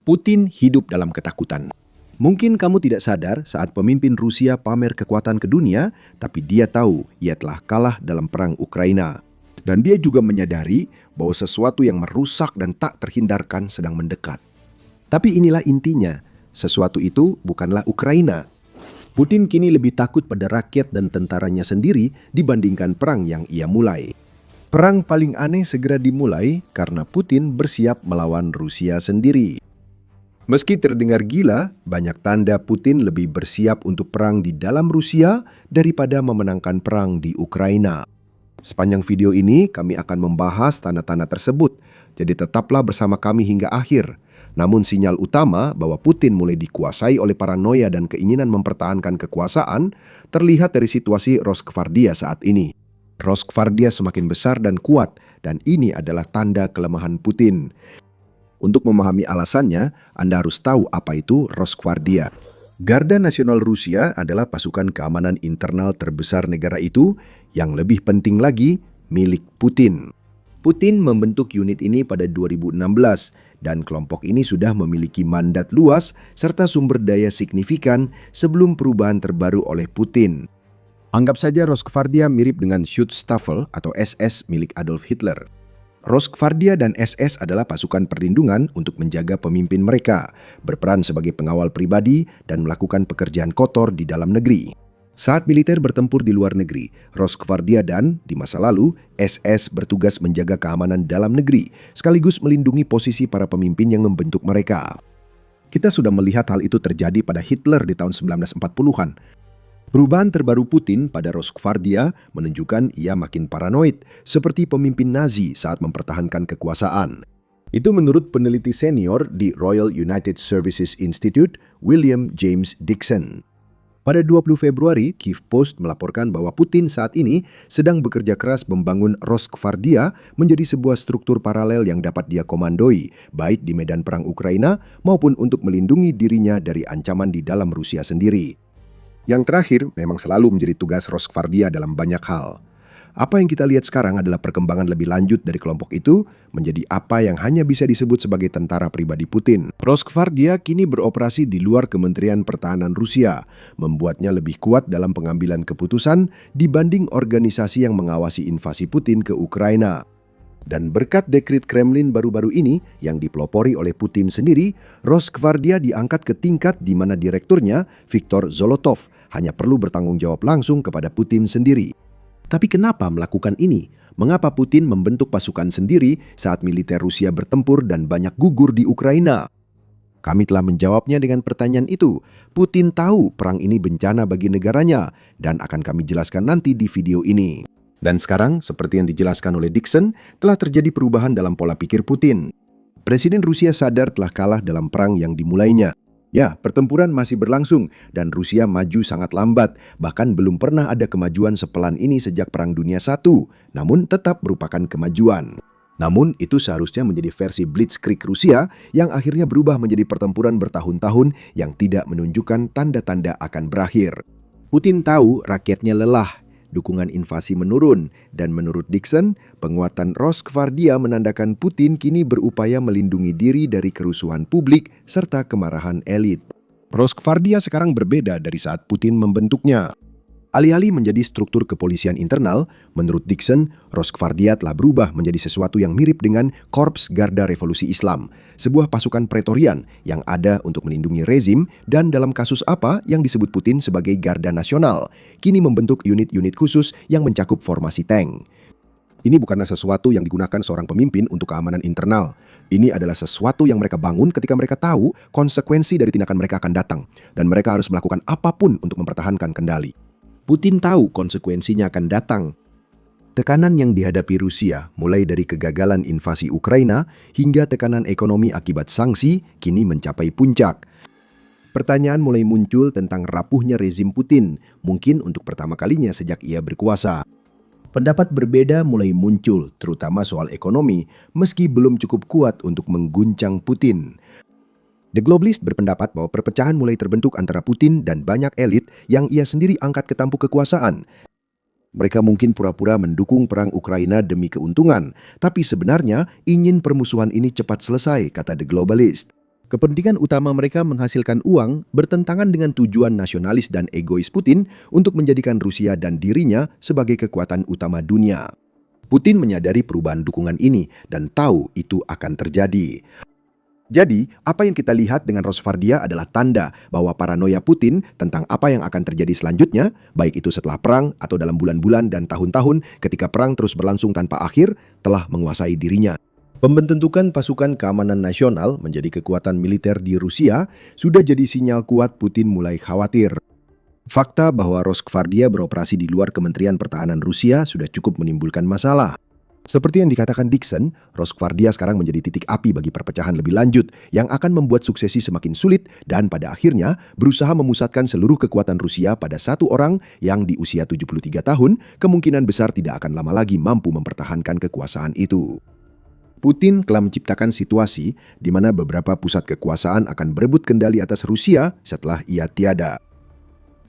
Putin hidup dalam ketakutan. Mungkin kamu tidak sadar saat pemimpin Rusia pamer kekuatan ke dunia, tapi dia tahu ia telah kalah dalam perang Ukraina. Dan dia juga menyadari bahwa sesuatu yang merusak dan tak terhindarkan sedang mendekat. Tapi inilah intinya, sesuatu itu bukanlah Ukraina. Putin kini lebih takut pada rakyat dan tentaranya sendiri dibandingkan perang yang ia mulai. Perang paling aneh segera dimulai karena Putin bersiap melawan Rusia sendiri. Meski terdengar gila, banyak tanda Putin lebih bersiap untuk perang di dalam Rusia daripada memenangkan perang di Ukraina. Sepanjang video ini kami akan membahas tanda-tanda tersebut, jadi tetaplah bersama kami hingga akhir. Namun sinyal utama bahwa Putin mulai dikuasai oleh paranoia dan keinginan mempertahankan kekuasaan terlihat dari situasi Rosgvardia saat ini. Rosgvardia semakin besar dan kuat, dan ini adalah tanda kelemahan Putin. Untuk memahami alasannya, Anda harus tahu apa itu Rosgvardia. Garda Nasional Rusia adalah pasukan keamanan internal terbesar negara itu, yang lebih penting lagi, milik Putin. Putin membentuk unit ini pada 2016, dan kelompok ini sudah memiliki mandat luas serta sumber daya signifikan sebelum perubahan terbaru oleh Putin. Anggap saja Rosgvardia mirip dengan Schutzstaffel atau SS milik Adolf Hitler. Rosgvardia dan SS adalah pasukan perlindungan untuk menjaga pemimpin mereka, berperan sebagai pengawal pribadi dan melakukan pekerjaan kotor di dalam negeri. Saat militer bertempur di luar negeri, Rosgvardia dan, di masa lalu, SS bertugas menjaga keamanan dalam negeri, sekaligus melindungi posisi para pemimpin yang membentuk mereka. Kita sudah melihat hal itu terjadi pada Hitler di tahun 1940-an. Perubahan terbaru Putin pada Rosgvardia menunjukkan ia makin paranoid, seperti pemimpin Nazi saat mempertahankan kekuasaan. Itu menurut peneliti senior di Royal United Services Institute, William James Dixon. Pada 20 Februari, Kiev Post melaporkan bahwa Putin saat ini sedang bekerja keras membangun Rosgvardia menjadi sebuah struktur paralel yang dapat dia komandoi, baik di medan perang Ukraina maupun untuk melindungi dirinya dari ancaman di dalam Rusia sendiri. Yang terakhir memang selalu menjadi tugas Rosgvardia dalam banyak hal. Apa yang kita lihat sekarang adalah perkembangan lebih lanjut dari kelompok itu menjadi apa yang hanya bisa disebut sebagai tentara pribadi Putin. Rosgvardia kini beroperasi di luar Kementerian Pertahanan Rusia, membuatnya lebih kuat dalam pengambilan keputusan dibanding organisasi yang mengawasi invasi Putin ke Ukraina. Dan berkat dekret Kremlin baru-baru ini yang dipelopori oleh Putin sendiri, Rosgvardia diangkat ke tingkat di mana direkturnya, Viktor Zolotov, hanya perlu bertanggung jawab langsung kepada Putin sendiri. Tapi kenapa melakukan ini? Mengapa Putin membentuk pasukan sendiri saat militer Rusia bertempur dan banyak gugur di Ukraina? Kami telah menjawabnya dengan pertanyaan itu. Putin tahu perang ini bencana bagi negaranya, dan akan kami jelaskan nanti di video ini. Dan sekarang, seperti yang dijelaskan oleh Dixon, telah terjadi perubahan dalam pola pikir Putin. Presiden Rusia sadar telah kalah dalam perang yang dimulainya. Ya, pertempuran masih berlangsung dan Rusia maju sangat lambat, bahkan belum pernah ada kemajuan sepelan ini sejak Perang Dunia I, namun tetap merupakan kemajuan. Namun, itu seharusnya menjadi versi Blitzkrieg Rusia yang akhirnya berubah menjadi pertempuran bertahun-tahun yang tidak menunjukkan tanda-tanda akan berakhir. Putin tahu rakyatnya lelah, dukungan invasi menurun, dan menurut Dixon, penguatan Rosgvardia menandakan Putin kini berupaya melindungi diri dari kerusuhan publik serta kemarahan elit. Rosgvardia sekarang berbeda dari saat Putin membentuknya. Alih-alih menjadi struktur kepolisian internal, menurut Dixon, Rosgvardia telah berubah menjadi sesuatu yang mirip dengan Korps Garda Revolusi Islam, sebuah pasukan pretorian yang ada untuk melindungi rezim dan dalam kasus apa yang disebut Putin sebagai Garda Nasional, kini membentuk unit-unit khusus yang mencakup formasi tank. Ini bukanlah sesuatu yang digunakan seorang pemimpin untuk keamanan internal. Ini adalah sesuatu yang mereka bangun ketika mereka tahu konsekuensi dari tindakan mereka akan datang, dan mereka harus melakukan apapun untuk mempertahankan kendali. Putin tahu konsekuensinya akan datang. Tekanan yang dihadapi Rusia, mulai dari kegagalan invasi Ukraina hingga tekanan ekonomi akibat sanksi, kini mencapai puncak. Pertanyaan mulai muncul tentang rapuhnya rezim Putin, mungkin untuk pertama kalinya sejak ia berkuasa. Pendapat berbeda mulai muncul, terutama soal ekonomi, meski belum cukup kuat untuk mengguncang Putin. The Globalist berpendapat bahwa perpecahan mulai terbentuk antara Putin dan banyak elit yang ia sendiri angkat ke tampuk kekuasaan. Mereka mungkin pura-pura mendukung perang Ukraina demi keuntungan, tapi sebenarnya ingin permusuhan ini cepat selesai, kata The Globalist. Kepentingan utama mereka menghasilkan uang bertentangan dengan tujuan nasionalis dan egois Putin untuk menjadikan Rusia dan dirinya sebagai kekuatan utama dunia. Putin menyadari perubahan dukungan ini dan tahu itu akan terjadi. Jadi, apa yang kita lihat dengan Rosvardia adalah tanda bahwa paranoia Putin tentang apa yang akan terjadi selanjutnya, baik itu setelah perang atau dalam bulan-bulan dan tahun-tahun ketika perang terus berlangsung tanpa akhir, telah menguasai dirinya. Pembentukan pasukan keamanan nasional menjadi kekuatan militer di Rusia sudah jadi sinyal kuat Putin mulai khawatir. Fakta bahwa Rosgvardia beroperasi di luar Kementerian Pertahanan Rusia sudah cukup menimbulkan masalah. Seperti yang dikatakan Dixon, Rosgvardia sekarang menjadi titik api bagi perpecahan lebih lanjut yang akan membuat suksesi semakin sulit dan pada akhirnya berusaha memusatkan seluruh kekuatan Rusia pada satu orang yang di usia 73 tahun kemungkinan besar tidak akan lama lagi mampu mempertahankan kekuasaan itu. Putin telah menciptakan situasi di mana beberapa pusat kekuasaan akan berebut kendali atas Rusia setelah ia tiada.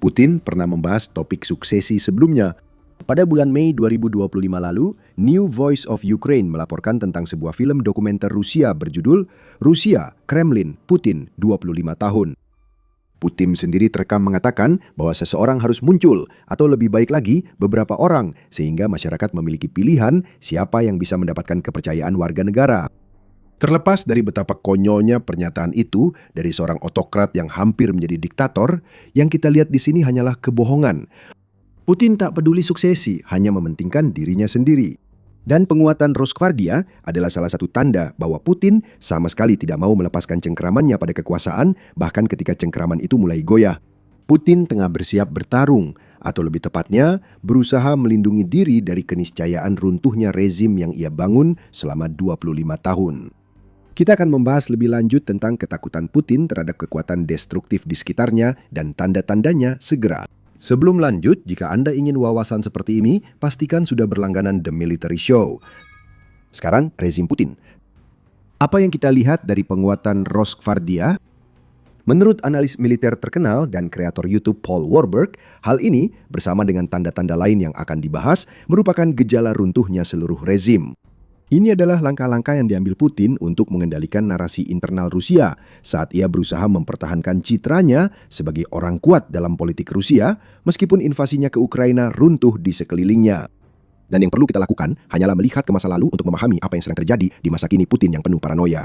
Putin pernah membahas topik suksesi sebelumnya. Pada bulan Mei 2025 lalu, New Voice of Ukraine melaporkan tentang sebuah film dokumenter Rusia berjudul Rusia, Kremlin, Putin 25 tahun. Putin sendiri terekam mengatakan bahwa seseorang harus muncul, atau lebih baik lagi, beberapa orang, sehingga masyarakat memiliki pilihan siapa yang bisa mendapatkan kepercayaan warga negara. Terlepas dari betapa konyolnya pernyataan itu dari seorang otokrat yang hampir menjadi diktator, yang kita lihat di sini hanyalah kebohongan. Putin tak peduli suksesi, hanya mementingkan dirinya sendiri. Dan penguatan Rosgvardia adalah salah satu tanda bahwa Putin sama sekali tidak mau melepaskan cengkeramannya pada kekuasaan, bahkan ketika cengkeraman itu mulai goyah. Putin tengah bersiap bertarung, atau lebih tepatnya, berusaha melindungi diri dari keniscayaan runtuhnya rezim yang ia bangun selama 25 tahun. Kita akan membahas lebih lanjut tentang ketakutan Putin terhadap kekuatan destruktif di sekitarnya dan tanda-tandanya segera. Sebelum lanjut, jika Anda ingin wawasan seperti ini, pastikan sudah berlangganan The Military Show. Sekarang, rezim Putin. Apa yang kita lihat dari penguatan Rosgvardia? Menurut analis militer terkenal dan kreator YouTube Paul Warburg, hal ini bersama dengan tanda-tanda lain yang akan dibahas merupakan gejala runtuhnya seluruh rezim. Ini adalah langkah-langkah yang diambil Putin untuk mengendalikan narasi internal Rusia saat ia berusaha mempertahankan citranya sebagai orang kuat dalam politik Rusia meskipun invasinya ke Ukraina runtuh di sekelilingnya. Dan yang perlu kita lakukan hanyalah melihat ke masa lalu untuk memahami apa yang sedang terjadi di masa kini Putin yang penuh paranoia.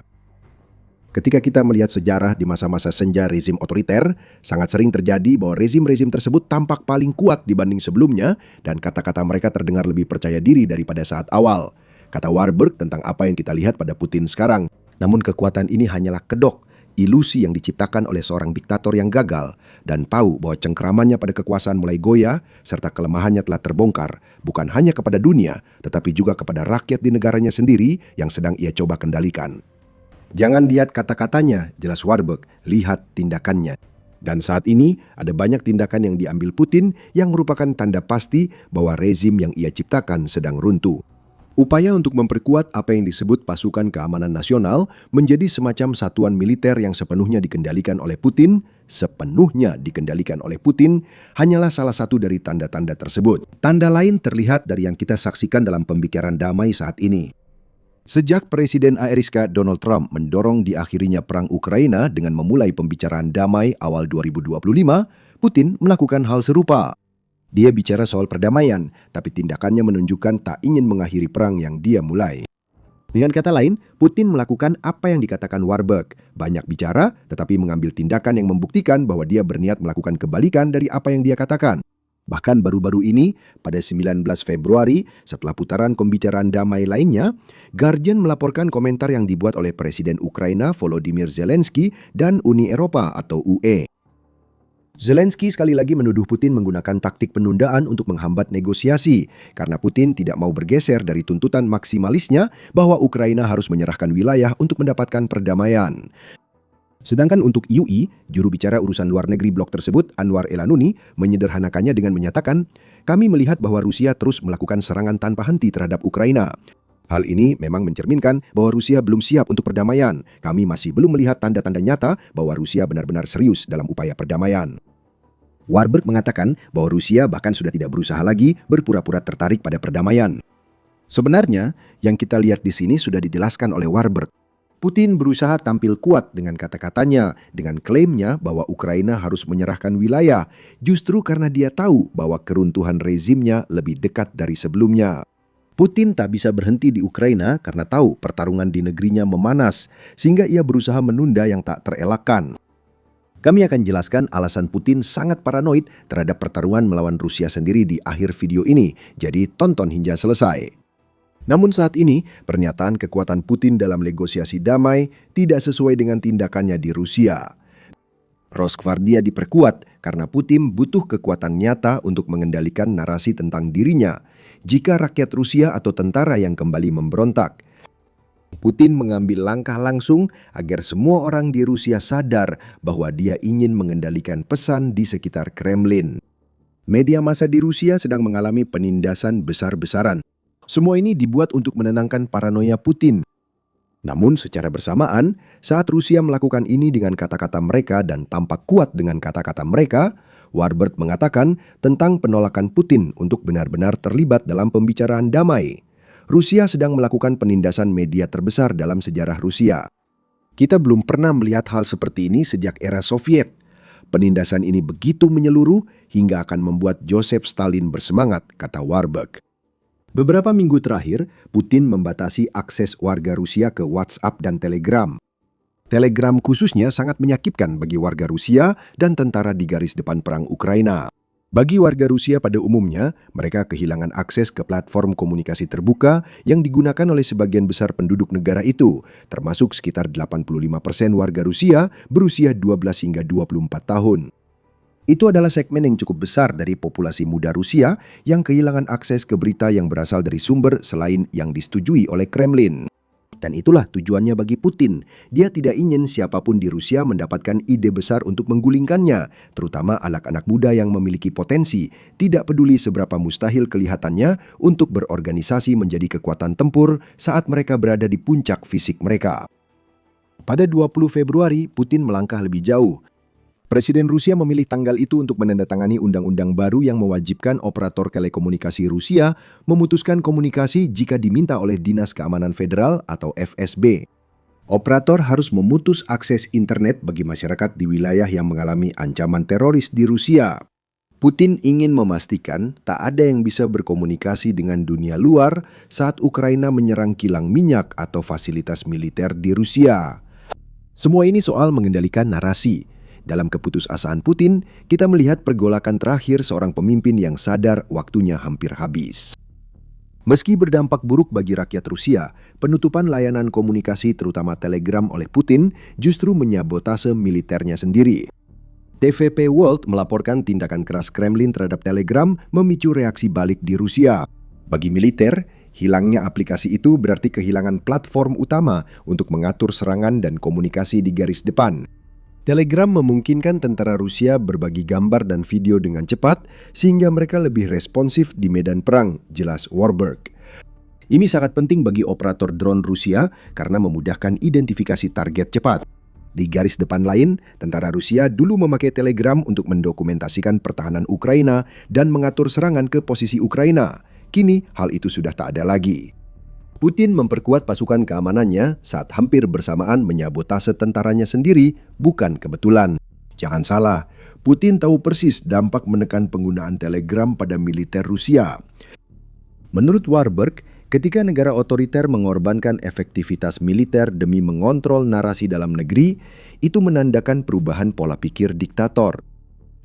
Ketika kita melihat sejarah di masa-masa senja rezim otoriter, sangat sering terjadi bahwa rezim-rezim tersebut tampak paling kuat dibanding sebelumnya dan kata-kata mereka terdengar lebih percaya diri daripada saat awal. Kata Warburg tentang apa yang kita lihat pada Putin sekarang. Namun kekuatan ini hanyalah kedok, ilusi yang diciptakan oleh seorang diktator yang gagal dan tahu bahwa cengkeramannya pada kekuasaan mulai goyah serta kelemahannya telah terbongkar bukan hanya kepada dunia tetapi juga kepada rakyat di negaranya sendiri yang sedang ia coba kendalikan. Jangan lihat kata-katanya, jelas Warburg, lihat tindakannya. Dan saat ini ada banyak tindakan yang diambil Putin yang merupakan tanda pasti bahwa rezim yang ia ciptakan sedang runtuh. Upaya untuk memperkuat apa yang disebut pasukan keamanan nasional menjadi semacam satuan militer yang sepenuhnya dikendalikan oleh Putin, hanyalah salah satu dari tanda-tanda tersebut. Tanda lain terlihat dari yang kita saksikan dalam pembicaraan damai saat ini. Sejak Presiden Amerika Donald Trump mendorong diakhirinya perang Ukraina dengan memulai pembicaraan damai awal 2025, Putin melakukan hal serupa. Dia bicara soal perdamaian, tapi tindakannya menunjukkan tak ingin mengakhiri perang yang dia mulai. Dengan kata lain, Putin melakukan apa yang dikatakan Warburg, banyak bicara tetapi mengambil tindakan yang membuktikan bahwa dia berniat melakukan kebalikan dari apa yang dia katakan. Bahkan baru-baru ini, pada 19 Februari, setelah putaran pembicaraan damai lainnya, Guardian melaporkan komentar yang dibuat oleh Presiden Ukraina Volodymyr Zelensky dan Uni Eropa atau UE. Zelensky sekali lagi menuduh Putin menggunakan taktik penundaan untuk menghambat negosiasi, karena Putin tidak mau bergeser dari tuntutan maksimalisnya bahwa Ukraina harus menyerahkan wilayah untuk mendapatkan perdamaian. Sedangkan untuk UI, juru bicara urusan luar negeri blok tersebut, Anwar Elanuni, menyederhanakannya dengan menyatakan, "Kami melihat bahwa Rusia terus melakukan serangan tanpa henti terhadap Ukraina. Hal ini memang mencerminkan bahwa Rusia belum siap untuk perdamaian. Kami masih belum melihat tanda-tanda nyata bahwa Rusia benar-benar serius dalam upaya perdamaian." Warburg mengatakan bahwa Rusia bahkan sudah tidak berusaha lagi berpura-pura tertarik pada perdamaian. Sebenarnya, yang kita lihat di sini sudah dijelaskan oleh Warburg. Putin berusaha tampil kuat dengan kata-katanya, dengan klaimnya bahwa Ukraina harus menyerahkan wilayah, justru karena dia tahu bahwa keruntuhan rezimnya lebih dekat dari sebelumnya. Putin tak bisa berhenti di Ukraina karena tahu pertarungan di negerinya memanas, sehingga ia berusaha menunda yang tak terelakkan. Kami akan jelaskan alasan Putin sangat paranoid terhadap pertarungan melawan Rusia sendiri di akhir video ini, jadi tonton hingga selesai. Namun saat ini, pernyataan kekuatan Putin dalam negosiasi damai tidak sesuai dengan tindakannya di Rusia. Rosgvardia diperkuat karena Putin butuh kekuatan nyata untuk mengendalikan narasi tentang dirinya jika rakyat Rusia atau tentara yang kembali memberontak. Putin mengambil langkah langsung agar semua orang di Rusia sadar bahwa dia ingin mengendalikan pesan di sekitar Kremlin. Media massa di Rusia sedang mengalami penindasan besar-besaran. Semua ini dibuat untuk menenangkan paranoia Putin. Namun secara bersamaan, saat Rusia melakukan ini dengan kata-kata mereka dan tampak kuat dengan kata-kata mereka, Warburg mengatakan tentang penolakan Putin untuk benar-benar terlibat dalam pembicaraan damai. Rusia sedang melakukan penindasan media terbesar dalam sejarah Rusia. Kita belum pernah melihat hal seperti ini sejak era Soviet. Penindasan ini begitu menyeluruh hingga akan membuat Joseph Stalin bersemangat, kata Warburg. Beberapa minggu terakhir, Putin membatasi akses warga Rusia ke WhatsApp dan Telegram. Telegram khususnya sangat menyakitkan bagi warga Rusia dan tentara di garis depan perang Ukraina. Bagi warga Rusia pada umumnya, mereka kehilangan akses ke platform komunikasi terbuka yang digunakan oleh sebagian besar penduduk negara itu, termasuk sekitar 85% warga Rusia berusia 12 hingga 24 tahun. Itu adalah segmen yang cukup besar dari populasi muda Rusia yang kehilangan akses ke berita yang berasal dari sumber selain yang disetujui oleh Kremlin. Dan itulah tujuannya bagi Putin. Dia tidak ingin siapapun di Rusia mendapatkan ide besar untuk menggulingkannya, terutama anak-anak muda yang memiliki potensi, tidak peduli seberapa mustahil kelihatannya untuk berorganisasi menjadi kekuatan tempur saat mereka berada di puncak fisik mereka. Pada 20 Februari, Putin melangkah lebih jauh. Presiden Rusia memilih tanggal itu untuk menandatangani undang-undang baru yang mewajibkan operator telekomunikasi Rusia memutuskan komunikasi jika diminta oleh Dinas Keamanan Federal atau FSB. Operator harus memutus akses internet bagi masyarakat di wilayah yang mengalami ancaman teroris di Rusia. Putin ingin memastikan tak ada yang bisa berkomunikasi dengan dunia luar saat Ukraina menyerang kilang minyak atau fasilitas militer di Rusia. Semua ini soal mengendalikan narasi. Dalam keputusasaan Putin, kita melihat pergolakan terakhir seorang pemimpin yang sadar waktunya hampir habis. Meski berdampak buruk bagi rakyat Rusia, penutupan layanan komunikasi terutama Telegram oleh Putin justru menyabotase militernya sendiri. TVP World melaporkan tindakan keras Kremlin terhadap Telegram memicu reaksi balik di Rusia. Bagi militer, hilangnya aplikasi itu berarti kehilangan platform utama untuk mengatur serangan dan komunikasi di garis depan. Telegram memungkinkan tentara Rusia berbagi gambar dan video dengan cepat sehingga mereka lebih responsif di medan perang, jelas Warburg. Ini sangat penting bagi operator drone Rusia karena memudahkan identifikasi target cepat. Di garis depan lain, tentara Rusia dulu memakai Telegram untuk mendokumentasikan pertahanan Ukraina dan mengatur serangan ke posisi Ukraina. Kini hal itu sudah tak ada lagi. Putin memperkuat pasukan keamanannya saat hampir bersamaan menyabotase tentaranya sendiri, bukan kebetulan. Jangan salah, Putin tahu persis dampak menekan penggunaan Telegram pada militer Rusia. Menurut Warburg, ketika negara otoriter mengorbankan efektivitas militer demi mengontrol narasi dalam negeri, itu menandakan perubahan pola pikir diktator.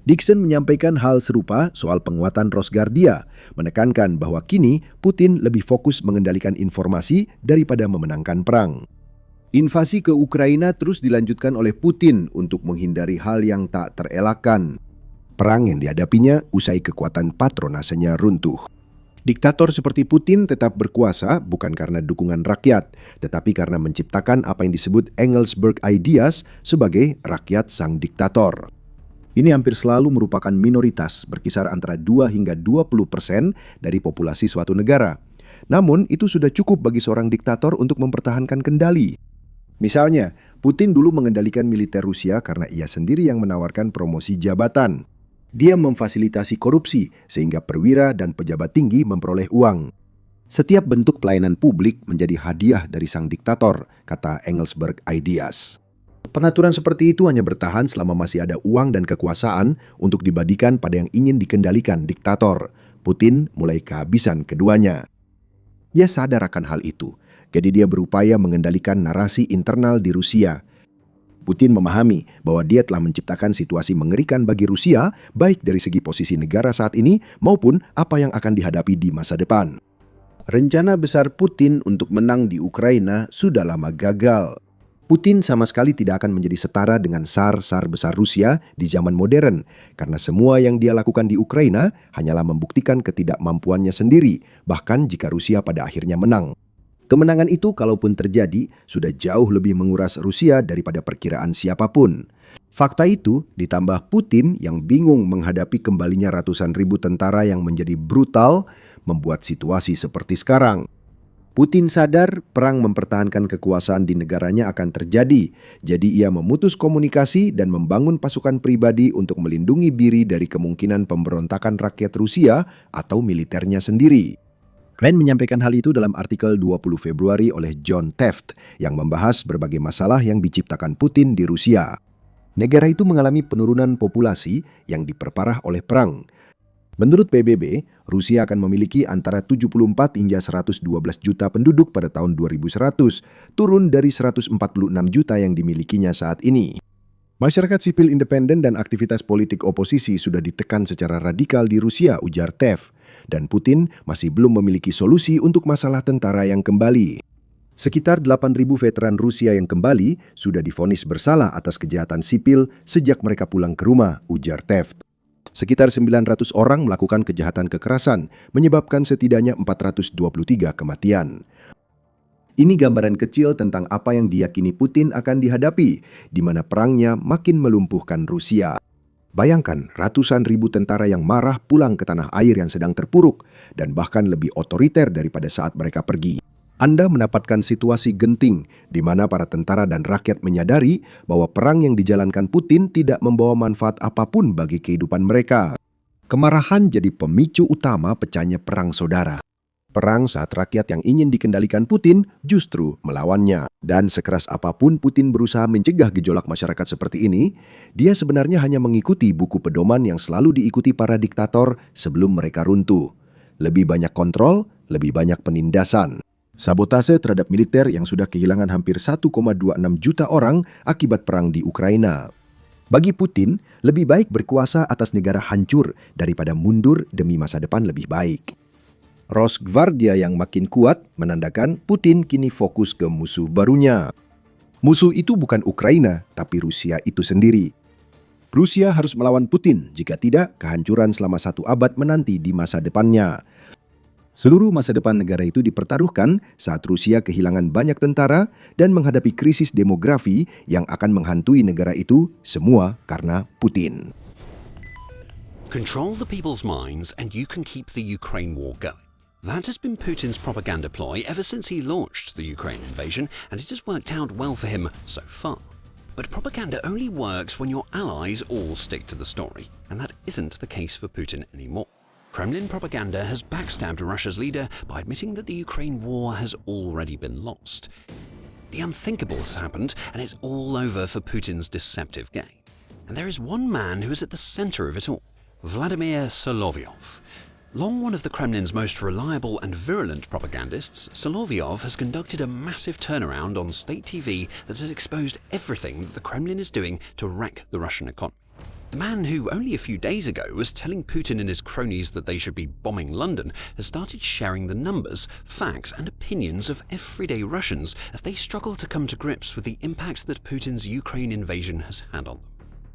Dixon menyampaikan hal serupa soal penguatan Rosgvardia, menekankan bahwa kini Putin lebih fokus mengendalikan informasi daripada memenangkan perang. Invasi ke Ukraina terus dilanjutkan oleh Putin untuk menghindari hal yang tak terelakkan. Perang yang dihadapinya usai kekuatan patronasenya runtuh. Diktator seperti Putin tetap berkuasa bukan karena dukungan rakyat, tetapi karena menciptakan apa yang disebut Engelsberg Ideas sebagai rakyat sang diktator. Ini hampir selalu merupakan minoritas, berkisar antara 2 hingga 20% dari populasi suatu negara. Namun, itu sudah cukup bagi seorang diktator untuk mempertahankan kendali. Misalnya, Putin dulu mengendalikan militer Rusia karena ia sendiri yang menawarkan promosi jabatan. Dia memfasilitasi korupsi, sehingga perwira dan pejabat tinggi memperoleh uang. Setiap bentuk pelayanan publik menjadi hadiah dari sang diktator, kata Engelsberg Ideas. Pengaturan seperti itu hanya bertahan selama masih ada uang dan kekuasaan untuk dibadikan pada yang ingin dikendalikan diktator. Putin mulai kehabisan keduanya. Dia sadar akan hal itu, jadi dia berupaya mengendalikan narasi internal di Rusia. Putin memahami bahwa dia telah menciptakan situasi mengerikan bagi Rusia, baik dari segi posisi negara saat ini maupun apa yang akan dihadapi di masa depan. Rencana besar Putin untuk menang di Ukraina sudah lama gagal. Putin sama sekali tidak akan menjadi setara dengan Tsar besar Rusia di zaman modern, karena semua yang dia lakukan di Ukraina hanyalah membuktikan ketidakmampuannya sendiri, bahkan jika Rusia pada akhirnya menang. Kemenangan itu kalaupun terjadi, sudah jauh lebih menguras Rusia daripada perkiraan siapapun. Fakta itu ditambah Putin yang bingung menghadapi kembalinya ratusan ribu tentara yang menjadi brutal, membuat situasi seperti sekarang. Putin sadar perang mempertahankan kekuasaan di negaranya akan terjadi, jadi ia memutus komunikasi dan membangun pasukan pribadi untuk melindungi diri dari kemungkinan pemberontakan rakyat Rusia atau militernya sendiri. Rand menyampaikan hal itu dalam artikel 20 Februari oleh John Taft yang membahas berbagai masalah yang diciptakan Putin di Rusia. Negara itu mengalami penurunan populasi yang diperparah oleh perang. Menurut PBB, Rusia akan memiliki antara 74 hingga 112 juta penduduk pada tahun 2100, turun dari 146 juta yang dimilikinya saat ini. Masyarakat sipil independen dan aktivitas politik oposisi sudah ditekan secara radikal di Rusia, ujar Taft, dan Putin masih belum memiliki solusi untuk masalah tentara yang kembali. Sekitar 8.000 veteran Rusia yang kembali sudah divonis bersalah atas kejahatan sipil sejak mereka pulang ke rumah, ujar Taft. Sekitar 900 orang melakukan kejahatan kekerasan, menyebabkan setidaknya 423 kematian. Ini gambaran kecil tentang apa yang diyakini Putin akan dihadapi, di mana perangnya makin melumpuhkan Rusia. Bayangkan ratusan ribu tentara yang marah pulang ke tanah air yang sedang terpuruk, dan bahkan lebih otoriter daripada saat mereka pergi. Anda mendapatkan situasi genting di mana para tentara dan rakyat menyadari bahwa perang yang dijalankan Putin tidak membawa manfaat apapun bagi kehidupan mereka. Kemarahan jadi pemicu utama pecahnya perang saudara. Perang saat rakyat yang ingin dikendalikan Putin justru melawannya. Dan sekeras apapun Putin berusaha mencegah gejolak masyarakat seperti ini, dia sebenarnya hanya mengikuti buku pedoman yang selalu diikuti para diktator sebelum mereka runtuh. Lebih banyak kontrol, lebih banyak penindasan. Sabotase terhadap militer yang sudah kehilangan hampir 1,26 juta orang akibat perang di Ukraina. Bagi Putin, lebih baik berkuasa atas negara hancur daripada mundur demi masa depan lebih baik. Rosgvardia yang makin kuat menandakan Putin kini fokus ke musuh barunya. Musuh itu bukan Ukraina, tapi Rusia itu sendiri. Rusia harus melawan Putin, jika tidak, kehancuran selama 1 abad menanti di masa depannya. Seluruh masa depan negara itu dipertaruhkan saat Rusia kehilangan banyak tentara dan menghadapi krisis demografi yang akan menghantui negara itu, semua karena Putin. Control the people's minds and you can keep the Ukraine war going. That has been Putin's propaganda ploy ever since he launched the Ukraine invasion, and it has worked out well for him so far. But propaganda only works when your allies all stick to the story, and that isn't the case for Putin anymore. Kremlin propaganda has backstabbed Russia's leader by admitting that the Ukraine war has already been lost. The unthinkable has happened, and it's all over for Putin's deceptive game. And there is one man who is at the center of it all, Vladimir Solovyov. Long one of the Kremlin's most reliable and virulent propagandists, Solovyov has conducted a massive turnaround on state TV that has exposed everything that the Kremlin is doing to wreck the Russian economy. The man who only a few days ago was telling Putin and his cronies that they should be bombing London has started sharing the numbers, facts and opinions of everyday Russians as they struggle to come to grips with the impact that Putin's Ukraine invasion has had on them.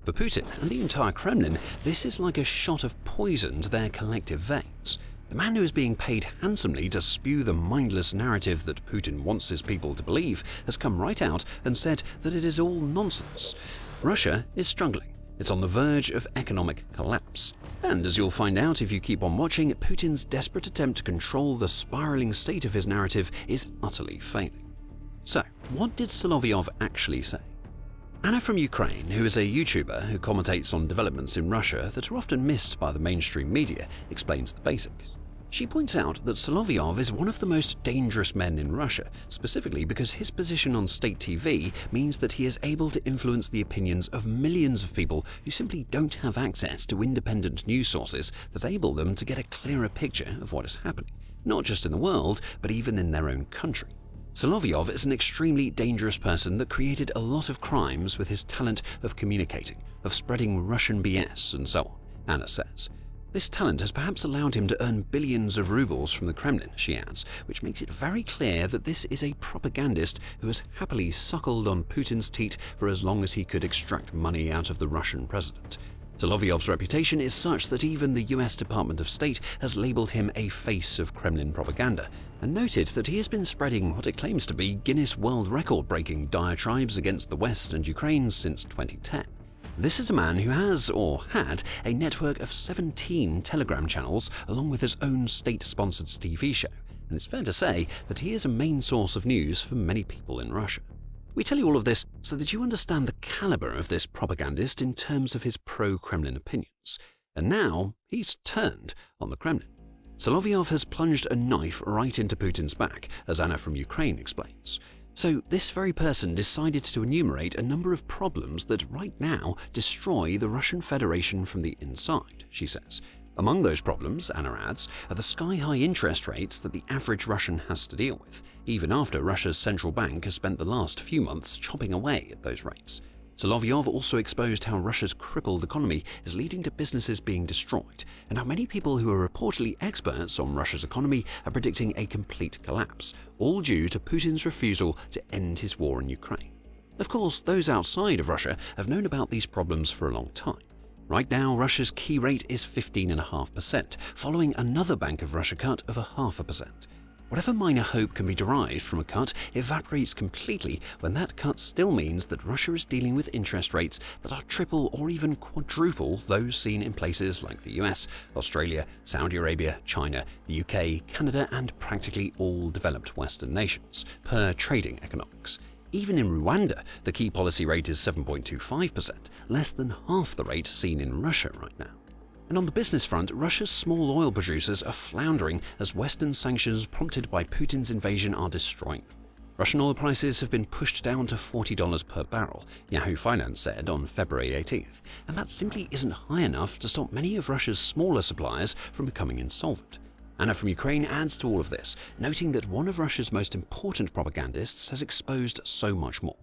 For Putin and the entire Kremlin, this is like a shot of poison to their collective veins. The man who is being paid handsomely to spew the mindless narrative that Putin wants his people to believe has come right out and said that it is all nonsense. Russia is struggling. It's on the verge of economic collapse. And as you'll find out if you keep on watching, Putin's desperate attempt to control the spiraling state of his narrative is utterly failing. So, what did Solovyov actually say? Anna from Ukraine, who is a YouTuber who commentates on developments in Russia that are often missed by the mainstream media, explains the basics. She points out that Solovyov is one of the most dangerous men in Russia, specifically because his position on state TV means that he is able to influence the opinions of millions of people who simply don't have access to independent news sources that enable them to get a clearer picture of what is happening, not just in the world, but even in their own country. Solovyov is an extremely dangerous person that created a lot of crimes with his talent of communicating, of spreading Russian BS and so on, Anna says. This talent has perhaps allowed him to earn billions of rubles from the Kremlin, she adds, which makes it very clear that this is a propagandist who has happily suckled on Putin's teat for as long as he could extract money out of the Russian president. Solovyov's reputation is such that even the US Department of State has labeled him a face of Kremlin propaganda, and noted that he has been spreading what it claims to be Guinness World Record-breaking diatribes against the West and Ukraine since 2010. This is a man who has, or had, a network of 17 Telegram channels along with his own state-sponsored TV show, and it's fair to say that he is a main source of news for many people in Russia. We tell you all of this so that you understand the caliber of this propagandist in terms of his pro-Kremlin opinions. And now he's turned on the Kremlin. Solovyov has plunged a knife right into Putin's back, as Anna from Ukraine explains. So this very person decided to enumerate a number of problems that right now destroy the Russian Federation from the inside, she says. Among those problems, Anna adds, are the sky-high interest rates that the average Russian has to deal with, even after Russia's central bank has spent the last few months chopping away at those rates. Solovyov also exposed how Russia's crippled economy is leading to businesses being destroyed, and how many people who are reportedly experts on Russia's economy are predicting a complete collapse, all due to Putin's refusal to end his war in Ukraine. Of course, those outside of Russia have known about these problems for a long time. Right now, Russia's key rate is 15.5%, following another Bank of Russia cut of 0.5%. Whatever minor hope can be derived from a cut evaporates completely when that cut still means that Russia is dealing with interest rates that are triple or even quadruple those seen in places like the US, Australia, Saudi Arabia, China, the UK, Canada, and practically all developed Western nations, per Trading Economics. Even in Rwanda, the key policy rate is 7.25%, less than half the rate seen in Russia right now. And on the business front, Russia's small oil producers are floundering as Western sanctions prompted by Putin's invasion are destroying them. Russian oil prices have been pushed down to $40 per barrel, Yahoo Finance said on February 18th, and that simply isn't high enough to stop many of Russia's smaller suppliers from becoming insolvent. Anna from Ukraine adds to all of this, noting that one of Russia's most important propagandists has exposed so much more.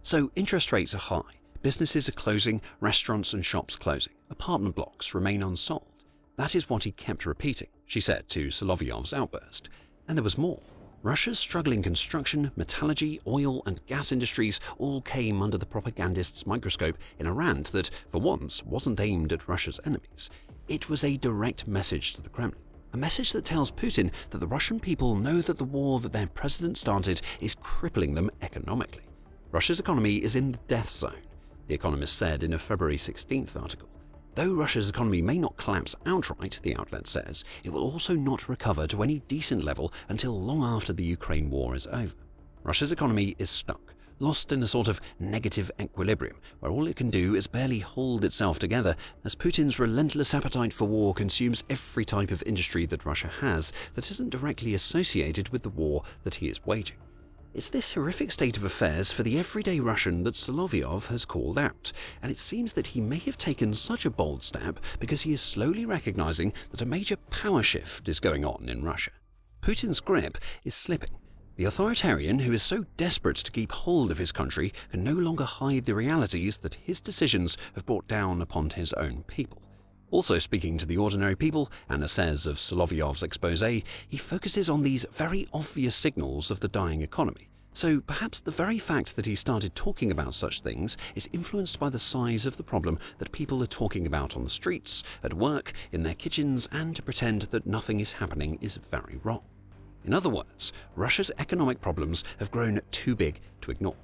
So interest rates are high. Businesses are closing, restaurants and shops closing, apartment blocks remain unsold. That is what he kept repeating, she said to Solovyov's outburst. And there was more. Russia's struggling construction, metallurgy, oil and gas industries all came under the propagandist's microscope in a rant that, for once, wasn't aimed at Russia's enemies. It was a direct message to the Kremlin. A message that tells Putin that the Russian people know that the war that their president started is crippling them economically. Russia's economy is in the death zone, The Economist said in a February 16th article. Though Russia's economy may not collapse outright, the outlet says, it will also not recover to any decent level until long after the Ukraine war is over. Russia's economy is stuck, lost in a sort of negative equilibrium, where all it can do is barely hold itself together as Putin's relentless appetite for war consumes every type of industry that Russia has that isn't directly associated with the war that he is waging. It's this horrific state of affairs for the everyday Russian that Solovyov has called out, and it seems that he may have taken such a bold step because he is slowly recognizing that a major power shift is going on in Russia. Putin's grip is slipping. The authoritarian who is so desperate to keep hold of his country can no longer hide the realities that his decisions have brought down upon his own people. Also speaking to the ordinary people, Anna says of Solovyov's exposé, he focuses on these very obvious signals of the dying economy. So perhaps the very fact that he started talking about such things is influenced by the size of the problem that people are talking about on the streets, at work, in their kitchens, and to pretend that nothing is happening is very wrong. In other words, Russia's economic problems have grown too big to ignore.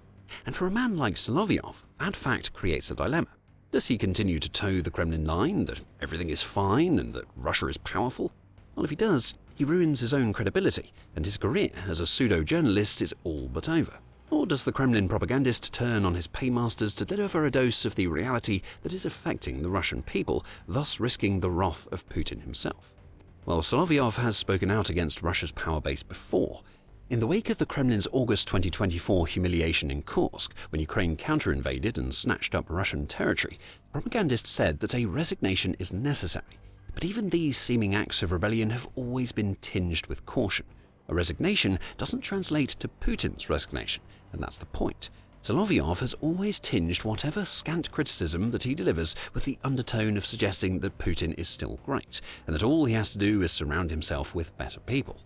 And for a man like Solovyov, that fact creates a dilemma. Does he continue to toe the Kremlin line, that everything is fine and that Russia is powerful? Well, if he does, he ruins his own credibility, and his career as a pseudo-journalist is all but over. Or does the Kremlin propagandist turn on his paymasters to deliver a dose of the reality that is affecting the Russian people, thus risking the wrath of Putin himself? Well, Solovyov has spoken out against Russia's power base before. In the wake of the Kremlin's August 2024 humiliation in Kursk, when Ukraine counter-invaded and snatched up Russian territory, the propagandist said that a resignation is necessary. But even these seeming acts of rebellion have always been tinged with caution. A resignation doesn't translate to Putin's resignation, and that's the point. Solovyov has always tinged whatever scant criticism that he delivers with the undertone of suggesting that Putin is still great, and that all he has to do is surround himself with better people.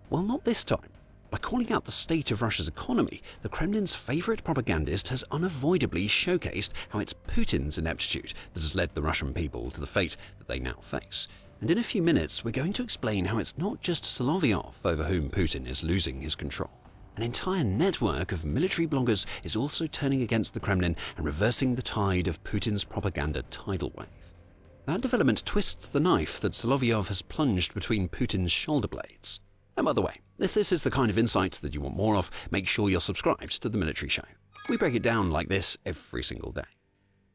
Well, not this time. By calling out the state of Russia's economy, the Kremlin's favorite propagandist has unavoidably showcased how it's Putin's ineptitude that has led the Russian people to the fate that they now face. And in a few minutes, we're going to explain how it's not just Solovyov over whom Putin is losing his control. An entire network of military bloggers is also turning against the Kremlin and reversing the tide of Putin's propaganda tidal wave. That development twists the knife that Solovyov has plunged between Putin's shoulder blades. And by the way, if this is the kind of insight that you want more of, make sure you're subscribed to The Military Show. We break it down like this every single day.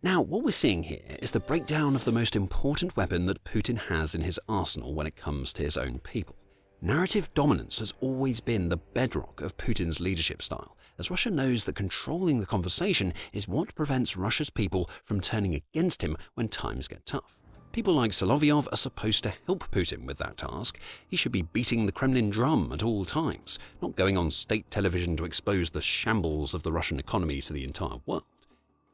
Now, what we're seeing here is the breakdown of the most important weapon that Putin has in his arsenal when it comes to his own people. Narrative dominance has always been the bedrock of Putin's leadership style, as Russia knows that controlling the conversation is what prevents Russia's people from turning against him when times get tough. People like Solovyov are supposed to help Putin with that task. He should be beating the Kremlin drum at all times, not going on state television to expose the shambles of the Russian economy to the entire world.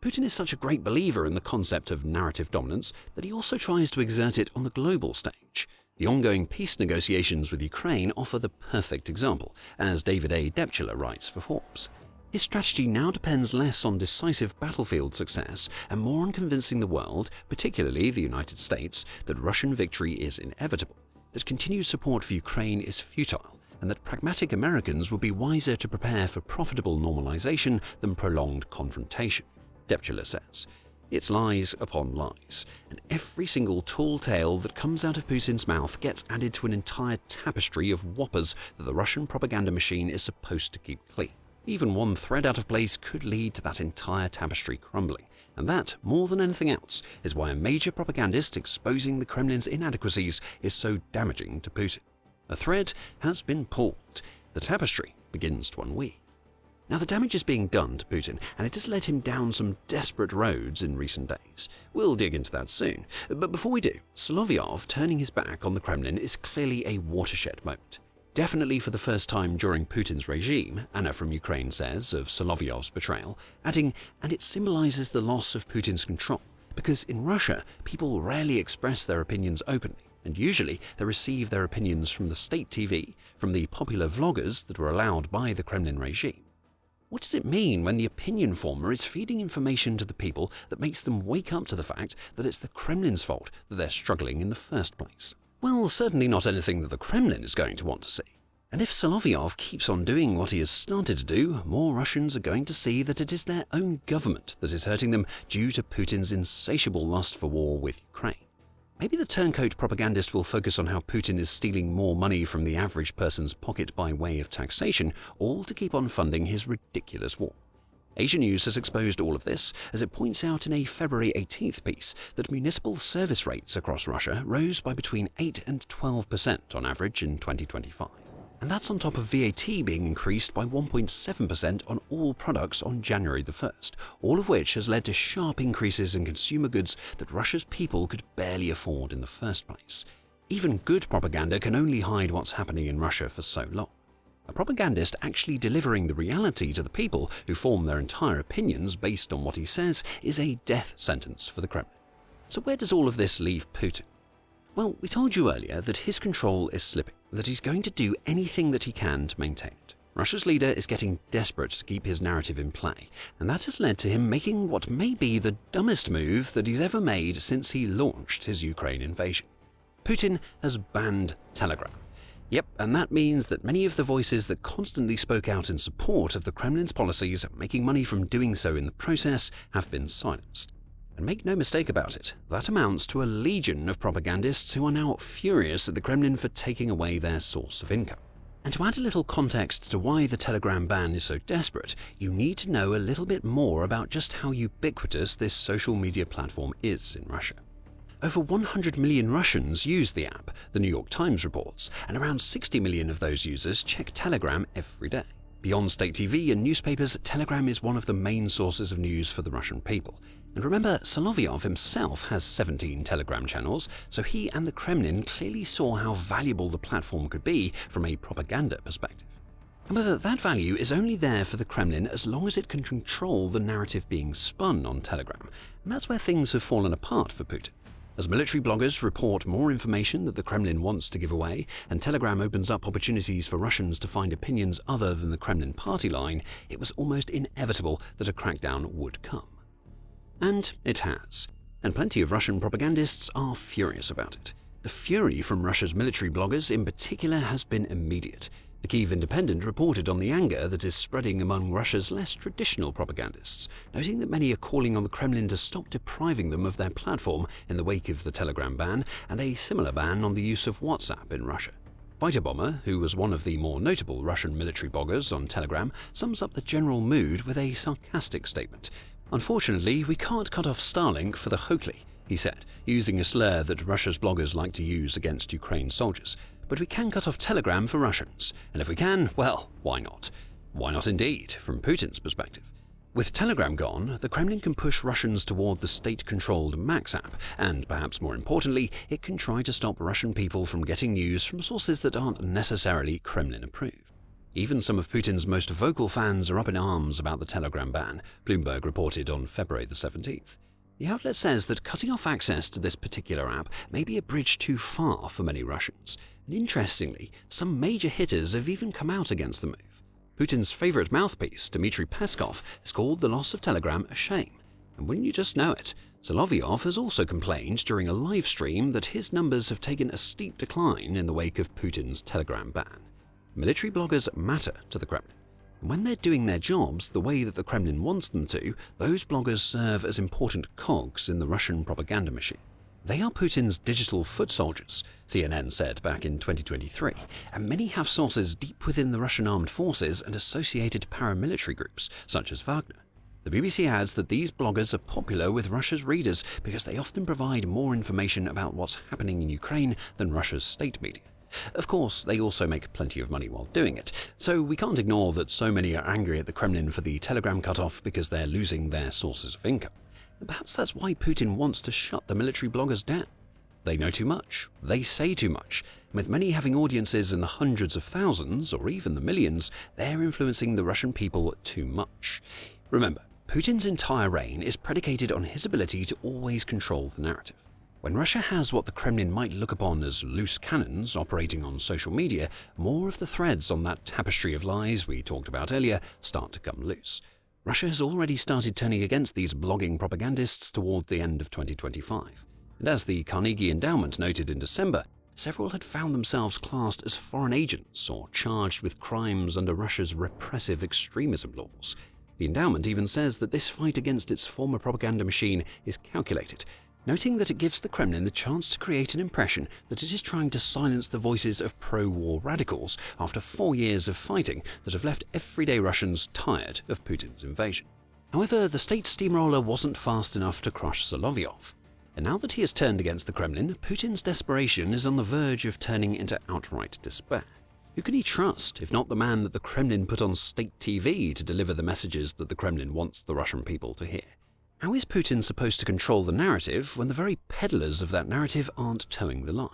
Putin is such a great believer in the concept of narrative dominance that he also tries to exert it on the global stage. The ongoing peace negotiations with Ukraine offer the perfect example, as David A. Depchler writes for Forbes. His strategy now depends less on decisive battlefield success and more on convincing the world, particularly the United States, that Russian victory is inevitable, that continued support for Ukraine is futile, and that pragmatic Americans would be wiser to prepare for profitable normalization than prolonged confrontation. Depchler says, "It's lies upon lies, and every single tall tale that comes out of Putin's mouth gets added to an entire tapestry of whoppers that the Russian propaganda machine is supposed to keep clean. Even one thread out of place could lead to that entire tapestry crumbling, and that, more than anything else, is why a major propagandist exposing the Kremlin's inadequacies is so damaging to Putin. A thread has been pulled. The tapestry begins to unweave." Now, the damage is being done to Putin, and it has led him down some desperate roads in recent days. We'll dig into that soon. But before we do, Solovyov turning his back on the Kremlin is clearly a watershed moment. Definitely for the first time during Putin's regime, Anna from Ukraine says of Solovyov's betrayal, adding, "And it symbolizes the loss of Putin's control, because in Russia, people rarely express their opinions openly, and usually they receive their opinions from the state TV, from the popular vloggers that were allowed by the Kremlin regime. What does it mean when the opinion former is feeding information to the people that makes them wake up to the fact that it's the Kremlin's fault that they're struggling in the first place? Well, certainly not anything that the Kremlin is going to want to see. And if Solovyov keeps on doing what he has started to do, more Russians are going to see that it is their own government that is hurting them due to Putin's insatiable lust for war with Ukraine. Maybe the turncoat propagandist will focus on how Putin is stealing more money from the average person's pocket by way of taxation, all to keep on funding his ridiculous war. Asia News has exposed all of this, as it points out in a February 18th piece that municipal service rates across Russia rose by between 8 and 12% on average in 2025. And that's on top of VAT being increased by 1.7% on all products on January the 1st, all of which has led to sharp increases in consumer goods that Russia's people could barely afford in the first place. Even good propaganda can only hide what's happening in Russia for so long. A propagandist actually delivering the reality to the people who form their entire opinions based on what he says is a death sentence for the Kremlin. So where does all of this leave Putin? Well, we told you earlier that his control is slipping, that he's going to do anything that he can to maintain it. Russia's leader is getting desperate to keep his narrative in play, and that has led to him making what may be the dumbest move that he's ever made since he launched his Ukraine invasion. Putin has banned Telegram. Yep, and that means that many of the voices that constantly spoke out in support of the Kremlin's policies, making money from doing so in the process, have been silenced. And make no mistake about it, that amounts to a legion of propagandists who are now furious at the Kremlin for taking away their source of income. And to add a little context to why the Telegram ban is so desperate, you need to know a little bit more about just how ubiquitous this social media platform is in Russia. Over 100 million Russians use the app, the New York Times reports, and around 60 million of those users check Telegram every day. Beyond state TV and newspapers, Telegram is one of the main sources of news for the Russian people. And remember, Solovyov himself has 17 Telegram channels, so he and the Kremlin clearly saw how valuable the platform could be from a propaganda perspective. However, that value is only there for the Kremlin as long as it can control the narrative being spun on Telegram, and that's where things have fallen apart for Putin. As military bloggers report more information that the Kremlin wants to give away, and Telegram opens up opportunities for Russians to find opinions other than the Kremlin party line, it was almost inevitable that a crackdown would come. And it has. And plenty of Russian propagandists are furious about it. The fury from Russia's military bloggers in particular has been immediate. The Kyiv Independent reported on the anger that is spreading among Russia's less traditional propagandists, noting that many are calling on the Kremlin to stop depriving them of their platform in the wake of the Telegram ban and a similar ban on the use of WhatsApp in Russia. Fighter Bomber, who was one of the more notable Russian military bloggers on Telegram, sums up the general mood with a sarcastic statement. "Unfortunately, we can't cut off Starlink for the Hochli," he said, using a slur that Russia's bloggers like to use against Ukraine soldiers. "But we can cut off Telegram for Russians, and if we can, well, why not? Why not indeed, from Putin's perspective? With Telegram gone, the Kremlin can push Russians toward the state-controlled Max app, and perhaps more importantly, it can try to stop Russian people from getting news from sources that aren't necessarily Kremlin-approved. Even some of Putin's most vocal fans are up in arms about the Telegram ban, Bloomberg reported on February the 17th. The outlet says that cutting off access to this particular app may be a bridge too far for many Russians, and interestingly, some major hitters have even come out against the move. Putin's favorite mouthpiece, Dmitry Peskov, has called the loss of Telegram a shame. And wouldn't you just know it, Solovyov has also complained during a live stream that his numbers have taken a steep decline in the wake of Putin's Telegram ban. Military bloggers matter to the Kremlin. And when they're doing their jobs the way that the Kremlin wants them to, those bloggers serve as important cogs in the Russian propaganda machine. They are Putin's digital foot soldiers, CNN said back in 2023, and many have sources deep within the Russian armed forces and associated paramilitary groups, such as Wagner. The BBC adds that these bloggers are popular with Russia's readers because they often provide more information about what's happening in Ukraine than Russia's state media. Of course, they also make plenty of money while doing it, so we can't ignore that so many are angry at the Kremlin for the Telegram cutoff because they're losing their sources of income. And perhaps that's why Putin wants to shut the military bloggers down. They know too much, they say too much, and with many having audiences in the hundreds of thousands or even the millions, they're influencing the Russian people too much. Remember, Putin's entire reign is predicated on his ability to always control the narrative. When Russia has what the Kremlin might look upon as loose cannons operating on social media, more of the threads on that tapestry of lies we talked about earlier start to come loose. Russia has already started turning against these blogging propagandists toward the end of 2025. And as the Carnegie Endowment noted in December, several had found themselves classed as foreign agents or charged with crimes under Russia's repressive extremism laws. The endowment even says that this fight against its former propaganda machine is calculated, noting that it gives the Kremlin the chance to create an impression that it is trying to silence the voices of pro-war radicals after 4 years of fighting that have left everyday Russians tired of Putin's invasion. However, the state steamroller wasn't fast enough to crush Solovyov. And now that he has turned against the Kremlin, Putin's desperation is on the verge of turning into outright despair. Who can he trust, if not the man that the Kremlin put on state TV to deliver the messages that the Kremlin wants the Russian people to hear? How is Putin supposed to control the narrative when the very peddlers of that narrative aren't towing the line?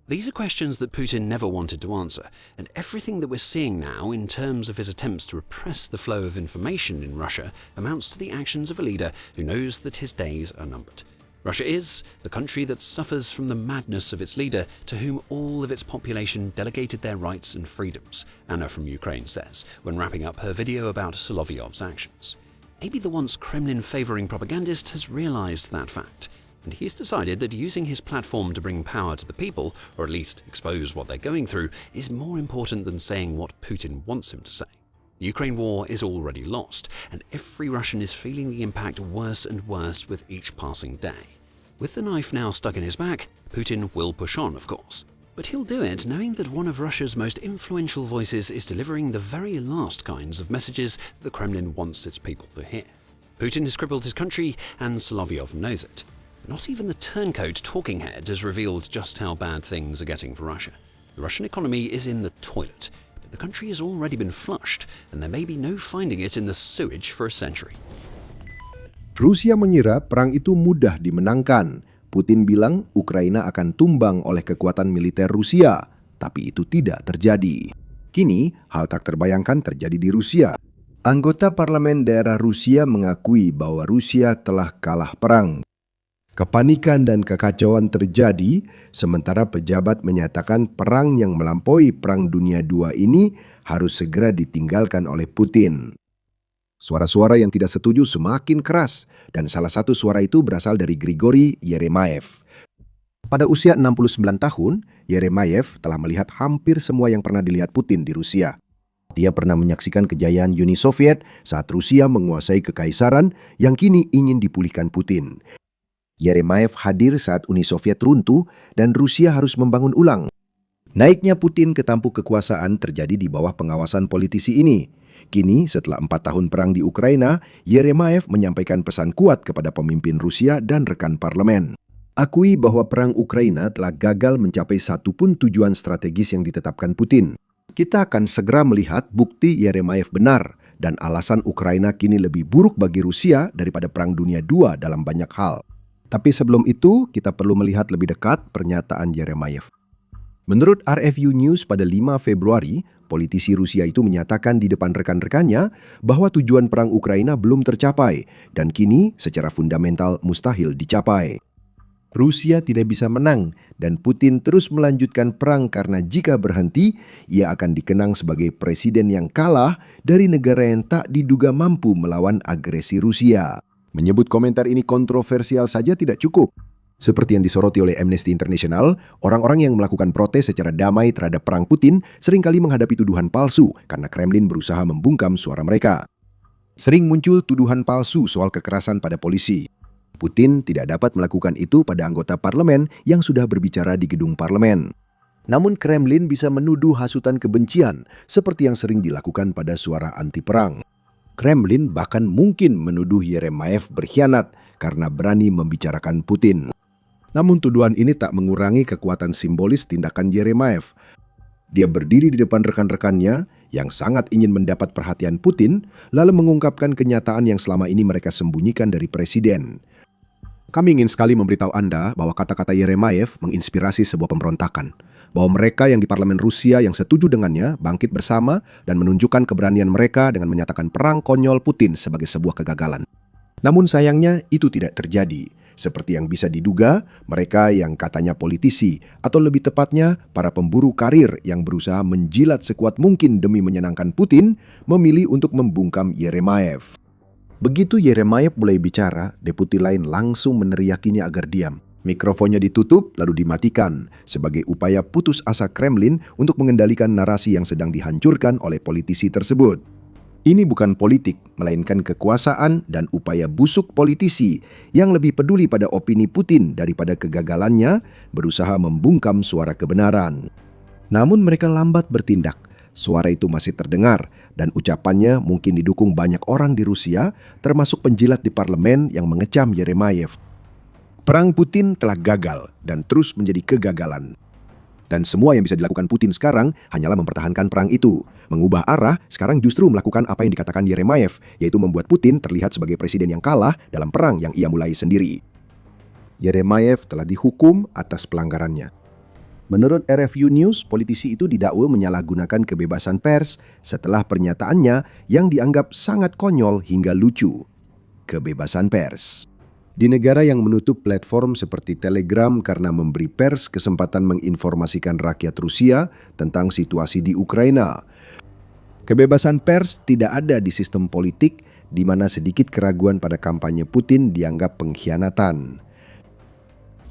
These are questions that Putin never wanted to answer, and everything that we're seeing now in terms of his attempts to repress the flow of information in Russia amounts to the actions of a leader who knows that his days are numbered. Russia is the country that suffers from the madness of its leader, to whom all of its population delegated their rights and freedoms, Anna from Ukraine says, when wrapping up her video about Solovyov's actions. Maybe the once Kremlin-favoring propagandist has realized that fact, and he's decided that using his platform to bring power to the people, or at least expose what they're going through, is more important than saying what Putin wants him to say. The Ukraine war is already lost, and every Russian is feeling the impact worse and worse with each passing day. With the knife now stuck in his back, Putin will push on, of course. But he'll do it knowing that one of Russia's most influential voices is delivering the very last kinds of messages that the Kremlin wants its people to hear. Putin has crippled his country, and Solovyov knows it. Not even the turncoat talking head has revealed just how bad things are getting for Russia. The Russian economy is in the toilet, but the country has already been flushed, and there may be no finding it in the sewage for a century. Rusia mengira perang itu mudah dimenangkan. Putin bilang Ukraina akan tumbang oleh kekuatan militer Rusia, tapi itu tidak terjadi. Kini, hal tak terbayangkan terjadi di Rusia. Anggota parlemen daerah Rusia mengakui bahwa Rusia telah kalah perang. Kepanikan dan kekacauan terjadi, sementara pejabat menyatakan perang yang melampaui Perang Dunia II ini harus segera ditinggalkan oleh Putin. Suara-suara yang tidak setuju semakin keras, dan salah satu suara itu berasal dari Grigori Yeremayev. Pada usia 69 tahun, Yeremayev telah melihat hampir semua yang pernah dilihat Putin di Rusia. Dia pernah menyaksikan kejayaan Uni Soviet saat Rusia menguasai kekaisaran yang kini ingin dipulihkan Putin. Yeremayev hadir saat Uni Soviet runtuh dan Rusia harus membangun ulang. Naiknya Putin ke tampuk kekuasaan terjadi di bawah pengawasan politisi ini. Kini, setelah 4 tahun perang di Ukraina, Yeremayev menyampaikan pesan kuat kepada pemimpin Rusia dan rekan parlemen. Akui bahwa perang Ukraina telah gagal mencapai satu pun tujuan strategis yang ditetapkan Putin. Kita akan segera melihat bukti Yeremayev benar dan alasan Ukraina kini lebih buruk bagi Rusia daripada Perang Dunia II dalam banyak hal. Tapi sebelum itu, kita perlu melihat lebih dekat pernyataan Yeremayev. Menurut RFU News pada 5 Februari, politisi Rusia itu menyatakan di depan rekan-rekannya bahwa tujuan perang Ukraina belum tercapai dan kini secara fundamental mustahil dicapai. Rusia tidak bisa menang dan Putin terus melanjutkan perang karena jika berhenti, ia akan dikenang sebagai presiden yang kalah dari negara yang tak diduga mampu melawan agresi Rusia. Menyebut komentar ini kontroversial saja tidak cukup. Seperti yang disoroti oleh Amnesty International, orang-orang yang melakukan protes secara damai terhadap perang Putin seringkali menghadapi tuduhan palsu karena Kremlin berusaha membungkam suara mereka. Sering muncul tuduhan palsu soal kekerasan pada polisi. Putin tidak dapat melakukan itu pada anggota parlemen yang sudah berbicara di gedung parlemen. Namun Kremlin bisa menuduh hasutan kebencian seperti yang sering dilakukan pada suara anti-perang. Kremlin bahkan mungkin menuduh Yeremayev berkhianat karena berani membicarakan Putin. Namun tuduhan ini tak mengurangi kekuatan simbolis tindakan Yeremayev. Dia berdiri di depan rekan-rekannya yang sangat ingin mendapat perhatian Putin, lalu mengungkapkan kenyataan yang selama ini mereka sembunyikan dari presiden. Kami ingin sekali memberitahu Anda bahwa kata-kata Yeremayev menginspirasi sebuah pemberontakan. Bahwa mereka yang di parlemen Rusia yang setuju dengannya bangkit bersama dan menunjukkan keberanian mereka dengan menyatakan perang konyol Putin sebagai sebuah kegagalan. Namun sayangnya itu tidak terjadi. Seperti yang bisa diduga, mereka yang katanya politisi, atau lebih tepatnya para pemburu karir yang berusaha menjilat sekuat mungkin demi menyenangkan Putin, memilih untuk membungkam Yeremayev. Begitu Yeremayev mulai bicara, deputi lain langsung meneriakinya agar diam. Mikrofonnya ditutup lalu dimatikan sebagai upaya putus asa Kremlin untuk mengendalikan narasi yang sedang dihancurkan oleh politisi tersebut. Ini bukan politik, melainkan kekuasaan dan upaya busuk politisi yang lebih peduli pada opini Putin daripada kegagalannya berusaha membungkam suara kebenaran. Namun mereka lambat bertindak. Suara itu masih terdengar dan ucapannya mungkin didukung banyak orang di Rusia, termasuk penjilat di parlemen yang mengecam Yeremayev. Perang Putin telah gagal dan terus menjadi kegagalan. Dan semua yang bisa dilakukan Putin sekarang hanyalah mempertahankan perang itu. Mengubah arah, sekarang justru melakukan apa yang dikatakan Yeremayev, yaitu membuat Putin terlihat sebagai presiden yang kalah dalam perang yang ia mulai sendiri. Yeremayev telah dihukum atas pelanggarannya. Menurut RFU News, politisi itu didakwa menyalahgunakan kebebasan pers setelah pernyataannya yang dianggap sangat konyol hingga lucu. Kebebasan pers. Di negara yang menutup platform seperti Telegram karena memberi pers kesempatan menginformasikan rakyat Rusia tentang situasi di Ukraina. Kebebasan pers tidak ada di sistem politik di mana sedikit keraguan pada kampanye Putin dianggap pengkhianatan.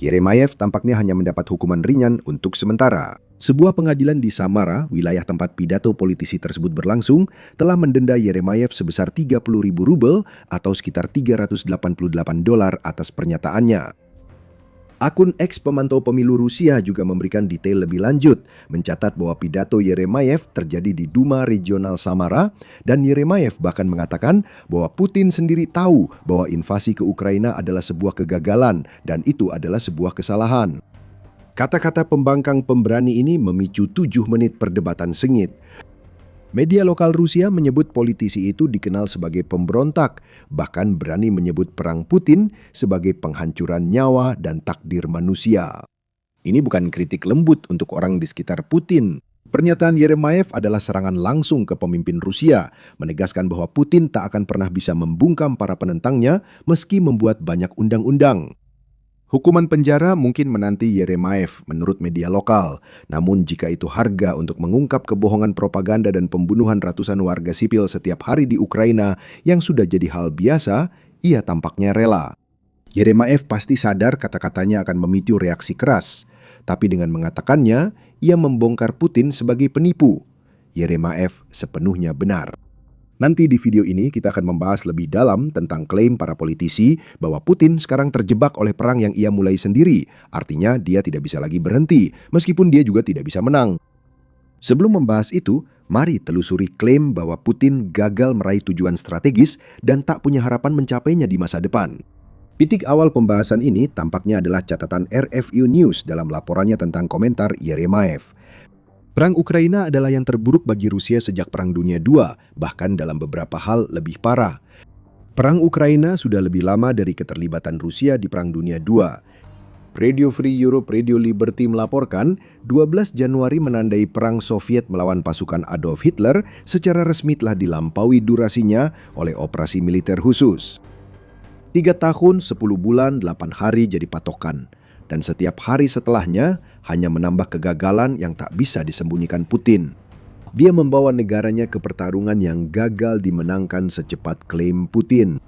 Yeremayev tampaknya hanya mendapat hukuman ringan untuk sementara. Sebuah pengadilan di Samara, wilayah tempat pidato politisi tersebut berlangsung, telah mendenda Yeremayev sebesar 30.000 rubel atau sekitar $388 atas pernyataannya. Akun X pemantau pemilu Rusia juga memberikan detail lebih lanjut, mencatat bahwa pidato Yeremayev terjadi di Duma Regional Samara, dan Yeremayev bahkan mengatakan bahwa Putin sendiri tahu bahwa invasi ke Ukraina adalah sebuah kegagalan dan itu adalah sebuah kesalahan. Kata-kata pembangkang pemberani ini memicu 7 menit perdebatan sengit. Media lokal Rusia menyebut politisi itu dikenal sebagai pemberontak, bahkan berani menyebut perang Putin sebagai penghancuran nyawa dan takdir manusia. Ini bukan kritik lembut untuk orang di sekitar Putin. Pernyataan Yeremayev adalah serangan langsung ke pemimpin Rusia, menegaskan bahwa Putin tak akan pernah bisa membungkam para penentangnya meski membuat banyak undang-undang. Hukuman penjara mungkin menanti Yeremayev menurut media lokal. Namun jika itu harga untuk mengungkap kebohongan propaganda dan pembunuhan ratusan warga sipil setiap hari di Ukraina yang sudah jadi hal biasa, ia tampaknya rela. Yeremayev pasti sadar kata-katanya akan memicu reaksi keras. Tapi dengan mengatakannya, ia membongkar Putin sebagai penipu. Yeremayev sepenuhnya benar. Nanti di video ini kita akan membahas lebih dalam tentang klaim para politisi bahwa Putin sekarang terjebak oleh perang yang ia mulai sendiri. Artinya dia tidak bisa lagi berhenti, meskipun dia juga tidak bisa menang. Sebelum membahas itu, mari telusuri klaim bahwa Putin gagal meraih tujuan strategis dan tak punya harapan mencapainya di masa depan. Titik awal pembahasan ini tampaknya adalah catatan RFU News dalam laporannya tentang komentar Yeremayev. Perang Ukraina adalah yang terburuk bagi Rusia sejak Perang Dunia II, bahkan dalam beberapa hal lebih parah. Perang Ukraina sudah lebih lama dari keterlibatan Rusia di Perang Dunia II. Radio Free Europe Radio Liberty melaporkan, 12 Januari menandai Perang Soviet melawan pasukan Adolf Hitler secara resmi telah dilampaui durasinya oleh operasi militer khusus. 3 tahun, 10 bulan, 8 hari jadi patokan. Dan setiap hari setelahnya hanya menambah kegagalan yang tak bisa disembunyikan Putin. Dia membawa negaranya ke pertarungan yang gagal dimenangkan secepat klaim Putin.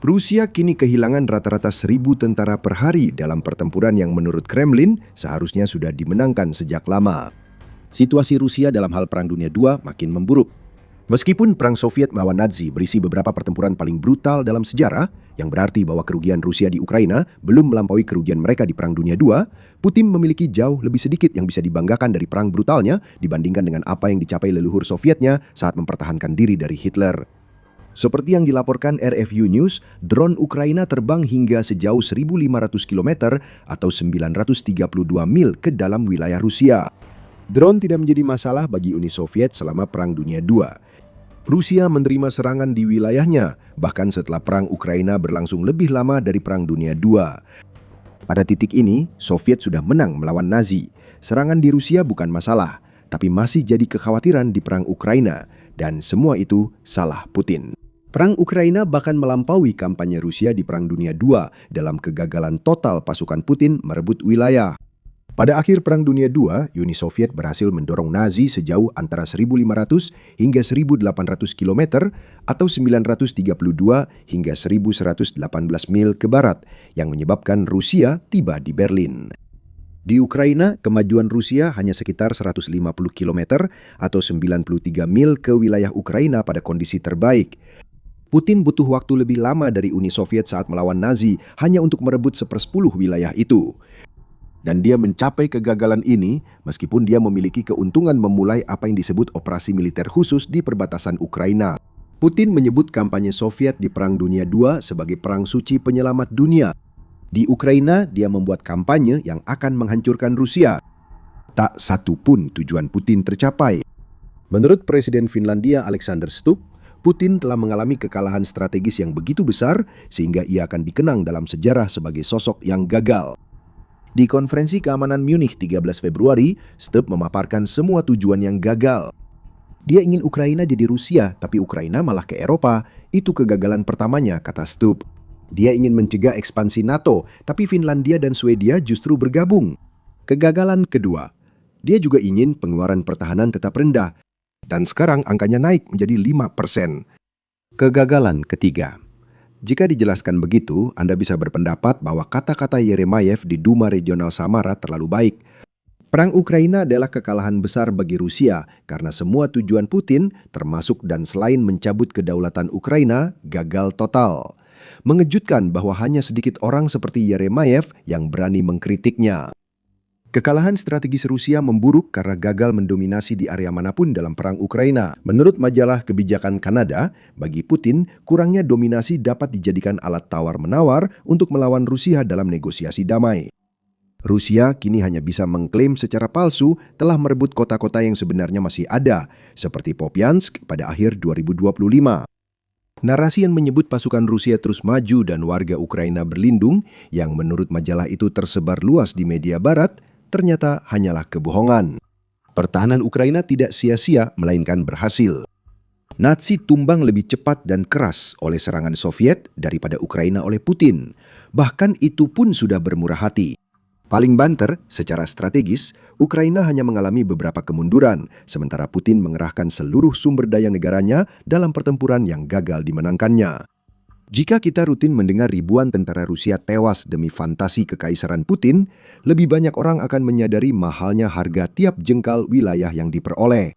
Rusia kini kehilangan rata-rata 1.000 tentara per hari dalam pertempuran yang menurut Kremlin seharusnya sudah dimenangkan sejak lama. Situasi Rusia dalam hal Perang Dunia II makin memburuk. Meskipun Perang Soviet melawan Nazi berisi beberapa pertempuran paling brutal dalam sejarah, yang berarti bahwa kerugian Rusia di Ukraina belum melampaui kerugian mereka di Perang Dunia II, Putin memiliki jauh lebih sedikit yang bisa dibanggakan dari perang brutalnya dibandingkan dengan apa yang dicapai leluhur Sovietnya saat mempertahankan diri dari Hitler. Seperti yang dilaporkan RFU News, drone Ukraina terbang hingga sejauh 1.500 km atau 932 mil ke dalam wilayah Rusia. Drone tidak menjadi masalah bagi Uni Soviet selama Perang Dunia II. Rusia menerima serangan di wilayahnya, bahkan setelah Perang Ukraina berlangsung lebih lama dari Perang Dunia II. Pada titik ini, Soviet sudah menang melawan Nazi. Serangan di Rusia bukan masalah, tapi masih jadi kekhawatiran di Perang Ukraina, dan semua itu salah Putin. Perang Ukraina bahkan melampaui kampanye Rusia di Perang Dunia II dalam kegagalan total pasukan Putin merebut wilayah. Pada akhir Perang Dunia II, Uni Soviet berhasil mendorong Nazi sejauh antara 1.500 hingga 1.800 km atau 932 hingga 1.118 mil ke barat, yang menyebabkan Rusia tiba di Berlin. Di Ukraina, kemajuan Rusia hanya sekitar 150 km atau 93 mil ke wilayah Ukraina pada kondisi terbaik. Putin butuh waktu lebih lama dari Uni Soviet saat melawan Nazi hanya untuk merebut 1/10 wilayah itu. Dan dia mencapai kegagalan ini meskipun dia memiliki keuntungan memulai apa yang disebut operasi militer khusus di perbatasan Ukraina. Putin menyebut kampanye Soviet di Perang Dunia II sebagai perang suci penyelamat dunia. Di Ukraina, dia membuat kampanye yang akan menghancurkan Rusia. Tak satu pun tujuan Putin tercapai. Menurut Presiden Finlandia Alexander Stubb, Putin telah mengalami kekalahan strategis yang begitu besar sehingga ia akan dikenang dalam sejarah sebagai sosok yang gagal. Di konferensi keamanan Munich 13 Februari, Stubb memaparkan semua tujuan yang gagal. Dia ingin Ukraina jadi Rusia, tapi Ukraina malah ke Eropa. Itu kegagalan pertamanya, kata Stubb. Dia ingin mencegah ekspansi NATO, tapi Finlandia dan Swedia justru bergabung. Kegagalan kedua, dia juga ingin pengeluaran pertahanan tetap rendah, dan sekarang angkanya naik menjadi 5%. Kegagalan ketiga. Jika dijelaskan begitu, Anda bisa berpendapat bahwa kata-kata Yeremayev di Duma Regional Samara terlalu baik. Perang Ukraina adalah kekalahan besar bagi Rusia karena semua tujuan Putin, termasuk dan selain mencabut kedaulatan Ukraina, gagal total. mengejutkan bahwa hanya sedikit orang seperti Yeremayev yang berani mengkritiknya. Kekalahan strategis Rusia memburuk karena gagal mendominasi di area manapun dalam perang Ukraina. Menurut majalah kebijakan Kanada, bagi Putin, kurangnya dominasi dapat dijadikan alat tawar-menawar untuk melawan Rusia dalam negosiasi damai. Rusia kini hanya bisa mengklaim secara palsu telah merebut kota-kota yang sebenarnya masih ada, seperti Popyansk pada akhir 2025. Narasi yang menyebut pasukan Rusia terus maju dan warga Ukraina berlindung, yang menurut majalah itu tersebar luas di media barat, ternyata hanyalah kebohongan. Pertahanan Ukraina tidak sia-sia, melainkan berhasil. Nazi tumbang lebih cepat dan keras oleh serangan Soviet daripada Ukraina oleh Putin. Bahkan itu pun sudah bermurah hati. Paling banter, secara strategis, Ukraina hanya mengalami beberapa kemunduran, sementara Putin mengerahkan seluruh sumber daya negaranya dalam pertempuran yang gagal dimenangkannya. Jika kita rutin mendengar ribuan tentara Rusia tewas demi fantasi kekaisaran Putin, lebih banyak orang akan menyadari mahalnya harga tiap jengkal wilayah yang diperoleh.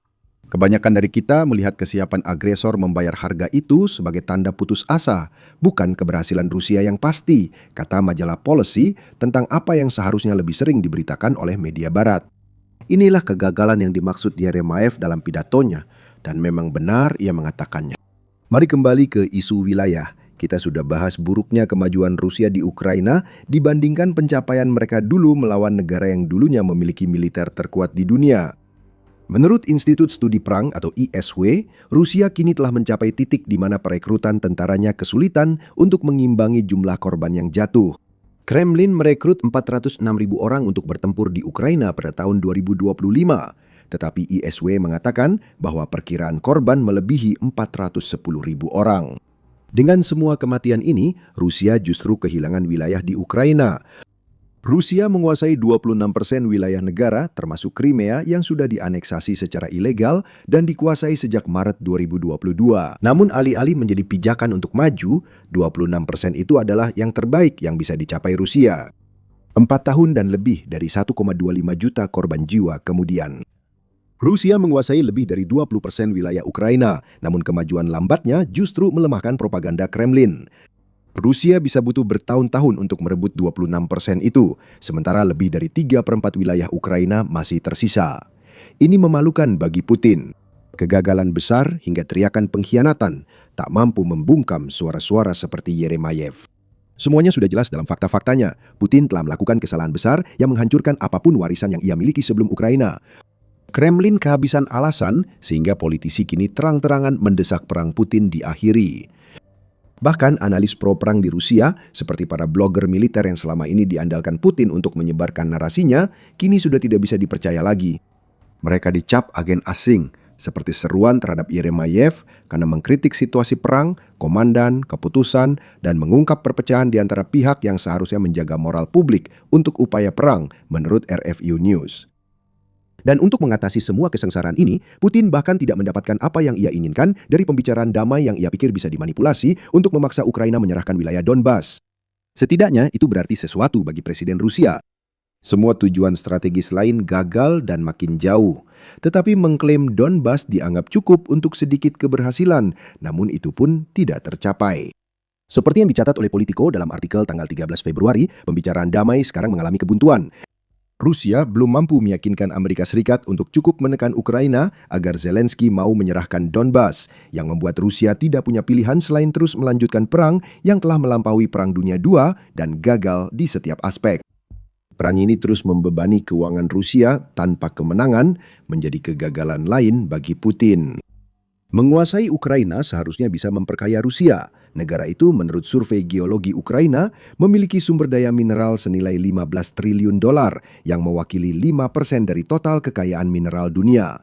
Kebanyakan dari kita melihat kesiapan agresor membayar harga itu sebagai tanda putus asa, bukan keberhasilan Rusia yang pasti, kata majalah Policy tentang apa yang seharusnya lebih sering diberitakan oleh media barat. Inilah kegagalan yang dimaksud Yeremayev dalam pidatonya, dan memang benar ia mengatakannya. Mari kembali ke isu wilayah. Kita sudah bahas buruknya kemajuan Rusia di Ukraina dibandingkan pencapaian mereka dulu melawan negara yang dulunya memiliki militer terkuat di dunia. Menurut Institut Studi Perang atau ISW, Rusia kini telah mencapai titik di mana perekrutan tentaranya kesulitan untuk mengimbangi jumlah korban yang jatuh. Kremlin merekrut 406.000 orang untuk bertempur di Ukraina pada tahun 2025, tetapi ISW mengatakan bahwa perkiraan korban melebihi 410.000 orang. Dengan semua kematian ini, Rusia justru kehilangan wilayah di Ukraina. Rusia menguasai 26% wilayah negara, termasuk Crimea yang sudah dianeksasi secara ilegal dan dikuasai sejak Maret 2022. Namun alih-alih menjadi pijakan untuk maju, 26% itu adalah yang terbaik yang bisa dicapai Rusia. 4 tahun dan lebih dari 1,25 juta korban jiwa kemudian. Rusia menguasai lebih dari 20% wilayah Ukraina, namun kemajuan lambatnya justru melemahkan propaganda Kremlin. Rusia bisa butuh bertahun-tahun untuk merebut 26% itu, sementara lebih dari 3/4 wilayah Ukraina masih tersisa. Ini memalukan bagi Putin. Kegagalan besar hingga teriakan pengkhianatan tak mampu membungkam suara-suara seperti Yeremayev. Semuanya sudah jelas dalam fakta-faktanya. Putin telah melakukan kesalahan besar yang menghancurkan apapun warisan yang ia miliki sebelum Ukraina. Kremlin kehabisan alasan sehingga politisi kini terang-terangan mendesak perang Putin diakhiri. Bahkan analis pro-perang di Rusia, seperti para blogger militer yang selama ini diandalkan Putin untuk menyebarkan narasinya, kini sudah tidak bisa dipercaya lagi. Mereka dicap agen asing, seperti seruan terhadap Yeremayev karena mengkritik situasi perang, komandan, keputusan, dan mengungkap perpecahan di antara pihak yang seharusnya menjaga moral publik untuk upaya perang, menurut RFU News. Dan untuk mengatasi semua kesengsaraan ini, Putin bahkan tidak mendapatkan apa yang ia inginkan dari pembicaraan damai yang ia pikir bisa dimanipulasi untuk memaksa Ukraina menyerahkan wilayah Donbas. Setidaknya itu berarti sesuatu bagi Presiden Rusia. Semua tujuan strategis lain gagal dan makin jauh. Tetapi mengklaim Donbas dianggap cukup untuk sedikit keberhasilan, namun itu pun tidak tercapai. Seperti yang dicatat oleh Politico dalam artikel tanggal 13 Februari, pembicaraan damai sekarang mengalami kebuntuan. Rusia belum mampu meyakinkan Amerika Serikat untuk cukup menekan Ukraina agar Zelensky mau menyerahkan Donbas, yang membuat Rusia tidak punya pilihan selain terus melanjutkan perang yang telah melampaui Perang Dunia II dan gagal di setiap aspek. Perang ini terus membebani keuangan Rusia tanpa kemenangan, menjadi kegagalan lain bagi Putin. Menguasai Ukraina seharusnya bisa memperkaya Rusia. Negara itu menurut survei geologi Ukraina memiliki sumber daya mineral senilai 15 triliun dolar yang mewakili 5% dari total kekayaan mineral dunia.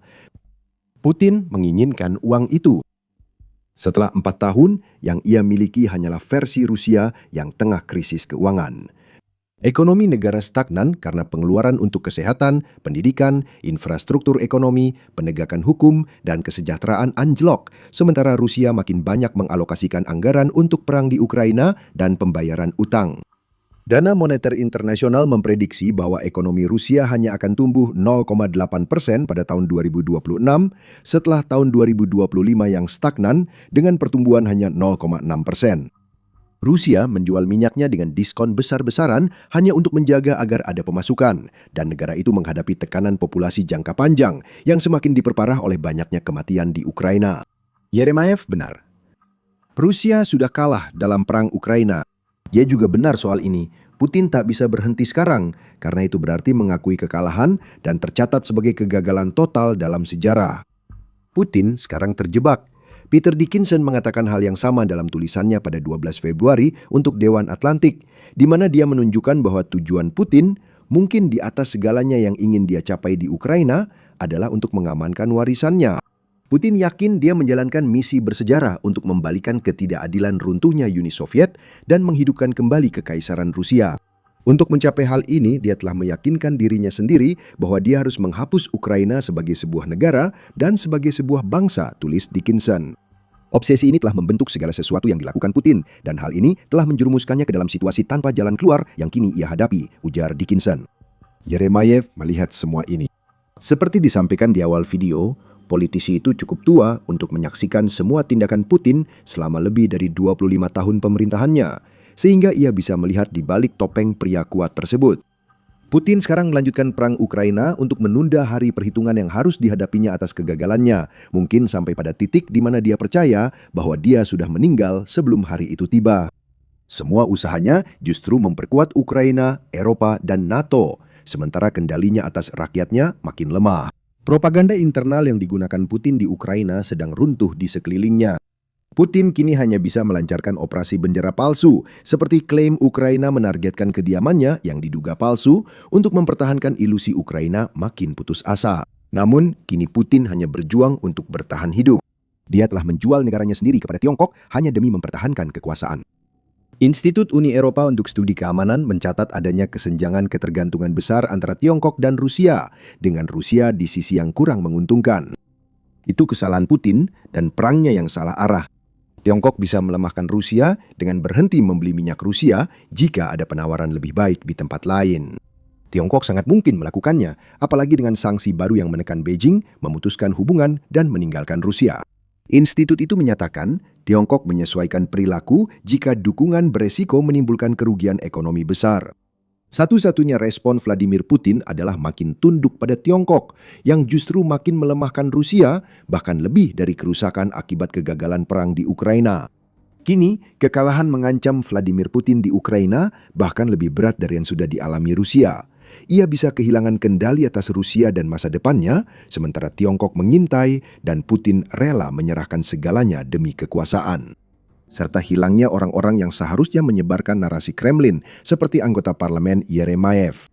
Putin menginginkan uang itu. Setelah 4 tahun, yang ia miliki hanyalah versi Rusia yang tengah krisis keuangan. Ekonomi negara stagnan karena pengeluaran untuk kesehatan, pendidikan, infrastruktur ekonomi, penegakan hukum, dan kesejahteraan anjlok, sementara Rusia makin banyak mengalokasikan anggaran untuk perang di Ukraina dan pembayaran utang. Dana Moneter Internasional memprediksi bahwa ekonomi Rusia hanya akan tumbuh 0,8% pada tahun 2026 setelah tahun 2025 yang stagnan dengan pertumbuhan hanya 0,6%. Rusia menjual minyaknya dengan diskon besar-besaran hanya untuk menjaga agar ada pemasukan, dan negara itu menghadapi tekanan populasi jangka panjang yang semakin diperparah oleh banyaknya kematian di Ukraina. Yeremayev benar. Rusia sudah kalah dalam perang Ukraina. Dia juga benar soal ini. Putin tak bisa berhenti sekarang, karena itu berarti mengakui kekalahan dan tercatat sebagai kegagalan total dalam sejarah. Putin sekarang terjebak. Peter Dickinson mengatakan hal yang sama dalam tulisannya pada 12 Februari untuk Dewan Atlantik, di mana dia menunjukkan bahwa tujuan Putin, mungkin di atas segalanya yang ingin dia capai di Ukraina, adalah untuk mengamankan warisannya. Putin yakin dia menjalankan misi bersejarah untuk membalikan ketidakadilan runtuhnya Uni Soviet dan menghidupkan kembali kekaisaran Rusia. Untuk mencapai hal ini, dia telah meyakinkan dirinya sendiri bahwa dia harus menghapus Ukraina sebagai sebuah negara dan sebagai sebuah bangsa, tulis Dickinson. Obsesi ini telah membentuk segala sesuatu yang dilakukan Putin, dan hal ini telah menjerumuskannya ke dalam situasi tanpa jalan keluar yang kini ia hadapi, ujar Dickinson. Yeremayev melihat semua ini. Seperti disampaikan di awal video, politisi itu cukup tua untuk menyaksikan semua tindakan Putin selama lebih dari 25 tahun pemerintahannya, sehingga ia bisa melihat di balik topeng pria kuat tersebut. Putin sekarang melanjutkan perang Ukraina untuk menunda hari perhitungan yang harus dihadapinya atas kegagalannya, mungkin sampai pada titik di mana dia percaya bahwa dia sudah meninggal sebelum hari itu tiba. Semua usahanya justru memperkuat Ukraina, Eropa, dan NATO, sementara kendalinya atas rakyatnya makin lemah. Propaganda internal yang digunakan Putin di Ukraina sedang runtuh di sekelilingnya. Putin kini hanya bisa melancarkan operasi bendera palsu, seperti klaim Ukraina menargetkan kediamannya yang diduga palsu untuk mempertahankan ilusi Ukraina makin putus asa. Namun, kini Putin hanya berjuang untuk bertahan hidup. Dia telah menjual negaranya sendiri kepada Tiongkok hanya demi mempertahankan kekuasaan. Institut Uni Eropa untuk Studi Keamanan mencatat adanya kesenjangan ketergantungan besar antara Tiongkok dan Rusia, dengan Rusia di sisi yang kurang menguntungkan. Itu kesalahan Putin dan perangnya yang salah arah. Tiongkok bisa melemahkan Rusia dengan berhenti membeli minyak Rusia jika ada penawaran lebih baik di tempat lain. Tiongkok sangat mungkin melakukannya, apalagi dengan sanksi baru yang menekan Beijing, memutuskan hubungan dan meninggalkan Rusia. Institut itu menyatakan, Tiongkok menyesuaikan perilaku jika dukungan beresiko menimbulkan kerugian ekonomi besar. Satu-satunya respon Vladimir Putin adalah makin tunduk pada Tiongkok, yang justru makin melemahkan Rusia, bahkan lebih dari kerusakan akibat kegagalan perang di Ukraina. Kini, kekalahan mengancam Vladimir Putin di Ukraina bahkan lebih berat dari yang sudah dialami Rusia. Ia bisa kehilangan kendali atas Rusia dan masa depannya, sementara Tiongkok mengintai dan Putin rela menyerahkan segalanya demi kekuasaan. Serta hilangnya orang-orang yang seharusnya menyebarkan narasi Kremlin, seperti anggota parlemen Yeremayev.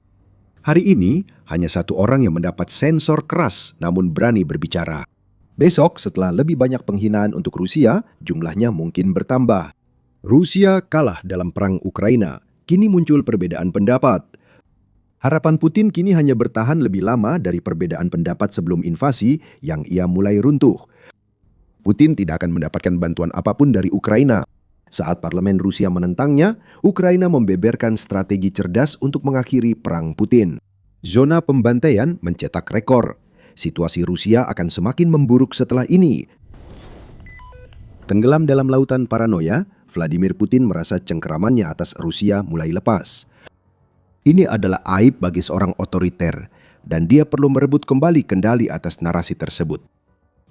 Hari ini, hanya satu orang yang mendapat sensor keras namun berani berbicara. Besok, setelah lebih banyak penghinaan untuk Rusia, jumlahnya mungkin bertambah. Rusia kalah dalam perang Ukraina. Kini muncul perbedaan pendapat. Harapan Putin kini hanya bertahan lebih lama dari perbedaan pendapat sebelum invasi yang ia mulai runtuh. Putin tidak akan mendapatkan bantuan apapun dari Ukraina. Saat parlemen Rusia menentangnya, Ukraina membeberkan strategi cerdas untuk mengakhiri perang Putin. Zona pembantaian mencetak rekor. Situasi Rusia akan semakin memburuk setelah ini. Tenggelam dalam lautan paranoia, Vladimir Putin merasa cengkeramannya atas Rusia mulai lepas. Ini adalah aib bagi seorang otoriter, dan dia perlu merebut kembali kendali atas narasi tersebut.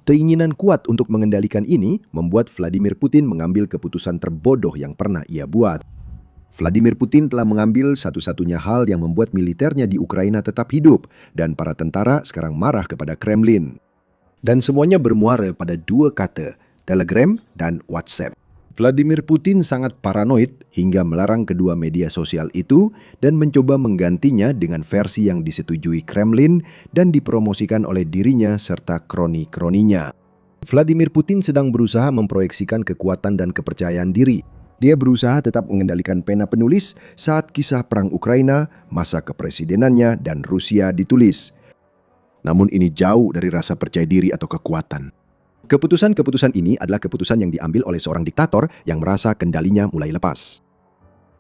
Keinginan kuat untuk mengendalikan ini membuat Vladimir Putin mengambil keputusan terbodoh yang pernah ia buat. Vladimir Putin telah mengambil satu-satunya hal yang membuat militernya di Ukraina tetap hidup, dan para tentara sekarang marah kepada Kremlin. Dan semuanya bermuara pada dua kata, Telegram dan WhatsApp. Vladimir Putin sangat paranoid hingga melarang kedua media sosial itu dan mencoba menggantinya dengan versi yang disetujui Kremlin dan dipromosikan oleh dirinya serta kroni-kroninya. Vladimir Putin sedang berusaha memproyeksikan kekuatan dan kepercayaan diri. Dia berusaha tetap mengendalikan pena penulis saat kisah perang Ukraina, masa kepresidenannya, dan Rusia ditulis. Namun ini jauh dari rasa percaya diri atau kekuatan. Keputusan-keputusan ini adalah keputusan yang diambil oleh seorang diktator yang merasa kendalinya mulai lepas.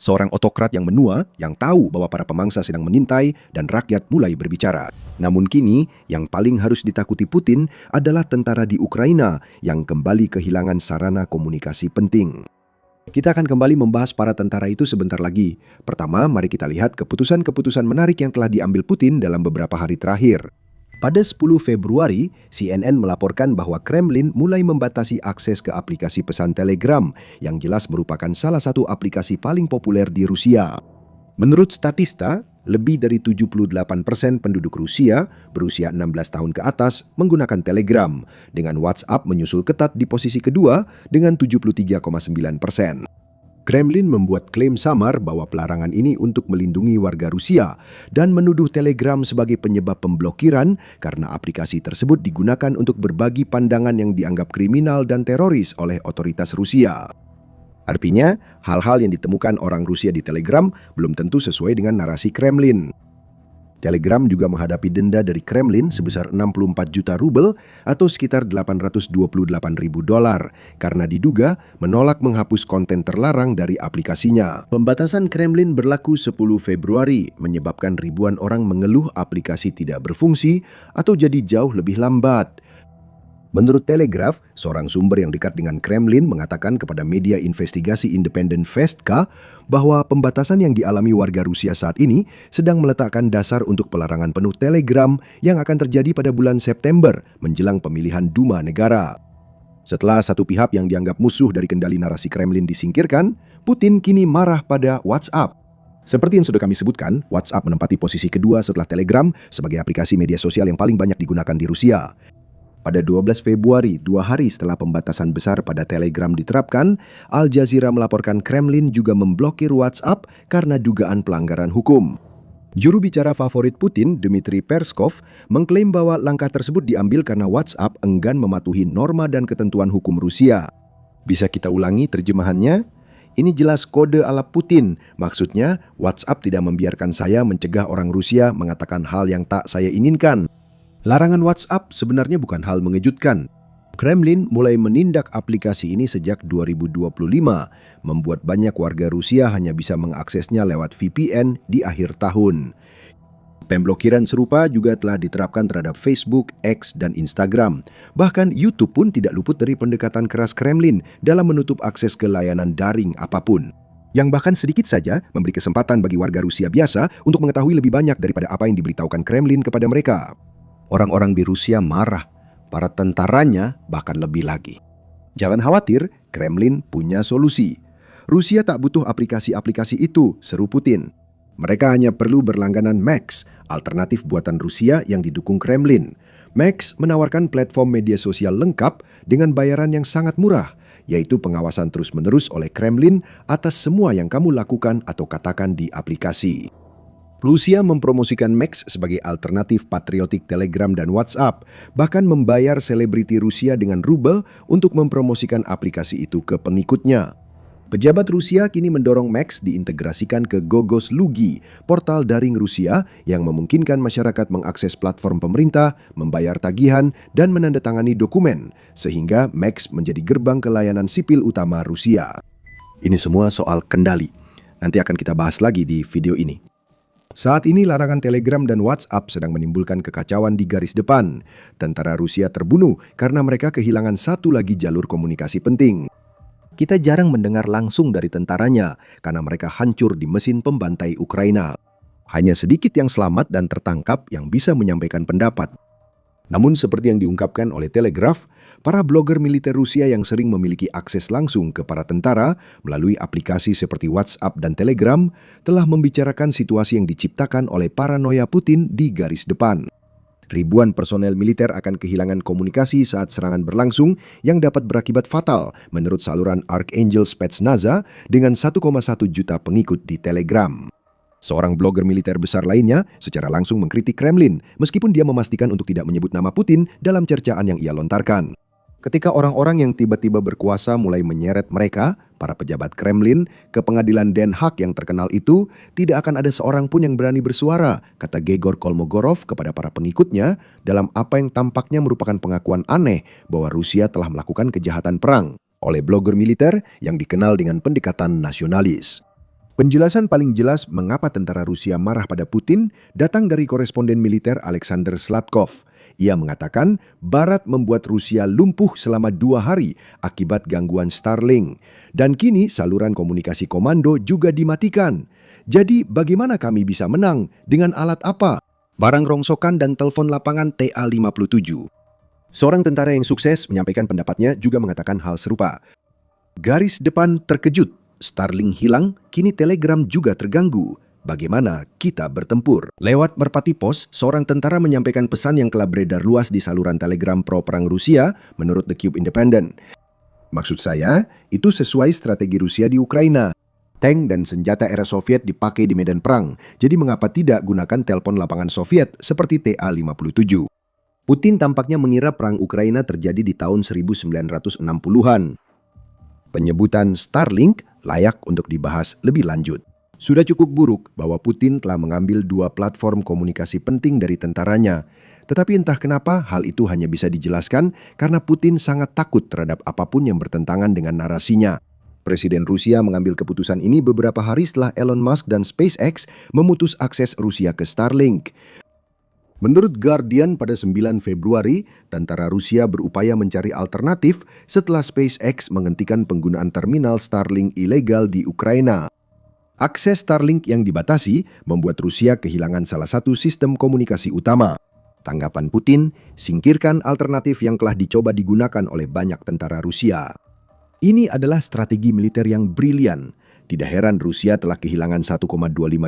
Seorang otokrat yang menua, yang tahu bahwa para pemangsa sedang mengintai dan rakyat mulai berbicara. Namun kini, yang paling harus ditakuti Putin adalah tentara di Ukraina yang kembali kehilangan sarana komunikasi penting. Kita akan kembali membahas para tentara itu sebentar lagi. Pertama, mari kita lihat keputusan-keputusan menarik yang telah diambil Putin dalam beberapa hari terakhir. Pada 10 Februari, CNN melaporkan bahwa Kremlin mulai membatasi akses ke aplikasi pesan Telegram, yang jelas merupakan salah satu aplikasi paling populer di Rusia. Menurut Statista, lebih dari 78% penduduk Rusia berusia 16 tahun ke atas menggunakan Telegram, dengan WhatsApp menyusul ketat di posisi kedua dengan 73,9%. Kremlin membuat klaim samar bahwa pelarangan ini untuk melindungi warga Rusia dan menuduh Telegram sebagai penyebab pemblokiran karena aplikasi tersebut digunakan untuk berbagi pandangan yang dianggap kriminal dan teroris oleh otoritas Rusia. Artinya, hal-hal yang ditemukan orang Rusia di Telegram belum tentu sesuai dengan narasi Kremlin. Telegram juga menghadapi denda dari Kremlin sebesar 64 juta rubel atau sekitar 828 ribu dolar karena diduga menolak menghapus konten terlarang dari aplikasinya. Pembatasan Kremlin berlaku 10 Februari, menyebabkan ribuan orang mengeluh aplikasi tidak berfungsi atau jadi jauh lebih lambat. Menurut Telegraph, seorang sumber yang dekat dengan Kremlin mengatakan kepada media investigasi independen Vestka bahwa pembatasan yang dialami warga Rusia saat ini sedang meletakkan dasar untuk pelarangan penuh Telegram yang akan terjadi pada bulan September menjelang pemilihan Duma negara. Setelah satu pihak yang dianggap musuh dari kendali narasi Kremlin disingkirkan, Putin kini marah pada WhatsApp. Seperti yang sudah kami sebutkan, WhatsApp menempati posisi kedua setelah Telegram sebagai aplikasi media sosial yang paling banyak digunakan di Rusia. Pada 12 Februari, 2 hari setelah pembatasan besar pada Telegram diterapkan, Al Jazeera melaporkan Kremlin juga memblokir WhatsApp karena dugaan pelanggaran hukum. Juru bicara favorit Putin, Dmitry Peskov, mengklaim bahwa langkah tersebut diambil karena WhatsApp enggan mematuhi norma dan ketentuan hukum Rusia. Bisa kita ulangi terjemahannya? Ini jelas kode ala Putin. Maksudnya, WhatsApp tidak membiarkan saya mencegah orang Rusia mengatakan hal yang tak saya inginkan. Larangan WhatsApp sebenarnya bukan hal mengejutkan. Kremlin mulai menindak aplikasi ini sejak 2025, membuat banyak warga Rusia hanya bisa mengaksesnya lewat VPN di akhir tahun. Pemblokiran serupa juga telah diterapkan terhadap Facebook, X, dan Instagram. Bahkan YouTube pun tidak luput dari pendekatan keras Kremlin dalam menutup akses ke layanan daring apapun, yang bahkan sedikit saja memberi kesempatan bagi warga Rusia biasa untuk mengetahui lebih banyak daripada apa yang diberitahukan Kremlin kepada mereka. Orang-orang di Rusia marah, para tentaranya bahkan lebih lagi. Jangan khawatir, Kremlin punya solusi. Rusia tak butuh aplikasi-aplikasi itu, seru Putin. Mereka hanya perlu berlangganan Max, alternatif buatan Rusia yang didukung Kremlin. Max menawarkan platform media sosial lengkap dengan bayaran yang sangat murah, yaitu pengawasan terus-menerus oleh Kremlin atas semua yang kamu lakukan atau katakan di aplikasi. Rusia mempromosikan Max sebagai alternatif patriotik Telegram dan WhatsApp, bahkan membayar selebriti Rusia dengan rubel untuk mempromosikan aplikasi itu ke pengikutnya. Pejabat Rusia kini mendorong Max diintegrasikan ke Gogoslugi, portal daring Rusia yang memungkinkan masyarakat mengakses platform pemerintah, membayar tagihan, dan menandatangani dokumen, sehingga Max menjadi gerbang ke layanan sipil utama Rusia. Ini semua soal kendali. Nanti akan kita bahas lagi di video ini. Saat ini larangan Telegram dan WhatsApp sedang menimbulkan kekacauan di garis depan. Tentara Rusia terbunuh karena mereka kehilangan satu lagi jalur komunikasi penting. Kita jarang mendengar langsung dari tentaranya karena mereka hancur di mesin pembantai Ukraina. Hanya sedikit yang selamat dan tertangkap yang bisa menyampaikan pendapat. Namun seperti yang diungkapkan oleh Telegraph, para blogger militer Rusia yang sering memiliki akses langsung ke para tentara melalui aplikasi seperti WhatsApp dan Telegram telah membicarakan situasi yang diciptakan oleh paranoia Putin di garis depan. Ribuan personel militer akan kehilangan komunikasi saat serangan berlangsung yang dapat berakibat fatal menurut saluran Archangel Spetsnaza dengan 1,1 juta pengikut di Telegram. Seorang blogger militer besar lainnya secara langsung mengkritik Kremlin, meskipun dia memastikan untuk tidak menyebut nama Putin dalam cercaan yang ia lontarkan. Ketika orang-orang yang tiba-tiba berkuasa mulai menyeret mereka, para pejabat Kremlin, ke pengadilan Den Haag yang terkenal itu, tidak akan ada seorang pun yang berani bersuara, kata Gegor Kolmogorov kepada para pengikutnya dalam apa yang tampaknya merupakan pengakuan aneh bahwa Rusia telah melakukan kejahatan perang oleh blogger militer yang dikenal dengan pendekatan nasionalis. Penjelasan paling jelas mengapa tentara Rusia marah pada Putin datang dari koresponden militer Alexander Slatkov. Ia mengatakan Barat membuat Rusia lumpuh selama 2 hari akibat gangguan Starlink. Dan kini saluran komunikasi komando juga dimatikan. Jadi bagaimana kami bisa menang? Dengan alat apa? Barang rongsokan dan telepon lapangan TA-57. Seorang tentara yang sukses menyampaikan pendapatnya juga mengatakan hal serupa. Garis depan terkejut, Starlink hilang, kini Telegram juga terganggu. Bagaimana kita bertempur? Lewat merpati pos, seorang tentara menyampaikan pesan yang telah beredar luas di saluran Telegram pro perang Rusia menurut The Cube Independent. Maksud saya, itu sesuai strategi Rusia di Ukraina. Tank dan senjata era Soviet dipakai di medan perang, jadi mengapa tidak gunakan telepon lapangan Soviet seperti TA-57? Putin tampaknya mengira perang Ukraina terjadi di tahun 1960-an. Penyebutan Starlink layak untuk dibahas lebih lanjut. Sudah cukup buruk bahwa Putin telah mengambil 2 platform komunikasi penting dari tentaranya. Tetapi entah kenapa hal itu hanya bisa dijelaskan karena Putin sangat takut terhadap apapun yang bertentangan dengan narasinya. Presiden Rusia mengambil keputusan ini beberapa hari setelah Elon Musk dan SpaceX memutus akses Rusia ke Starlink. Menurut Guardian pada 9 Februari, tentara Rusia berupaya mencari alternatif setelah SpaceX menghentikan penggunaan terminal Starlink ilegal di Ukraina. Akses Starlink yang dibatasi membuat Rusia kehilangan salah satu sistem komunikasi utama. Tanggapan Putin, singkirkan alternatif yang telah dicoba digunakan oleh banyak tentara Rusia. Ini adalah strategi militer yang brilian. Tidak heran Rusia telah kehilangan 1,25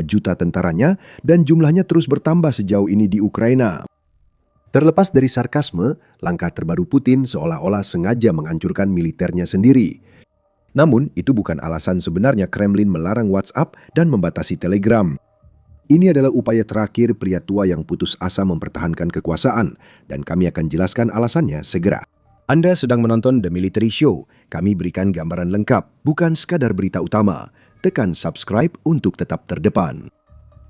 juta tentaranya dan jumlahnya terus bertambah sejauh ini di Ukraina. Terlepas dari sarkasme, langkah terbaru Putin seolah-olah sengaja menghancurkan militernya sendiri. Namun, itu bukan alasan sebenarnya Kremlin melarang WhatsApp dan membatasi Telegram. Ini adalah upaya terakhir pria tua yang putus asa mempertahankan kekuasaan, dan kami akan jelaskan alasannya segera. Anda sedang menonton The Military Show. Kami berikan gambaran lengkap, bukan sekadar berita utama. Tekan subscribe untuk tetap terdepan.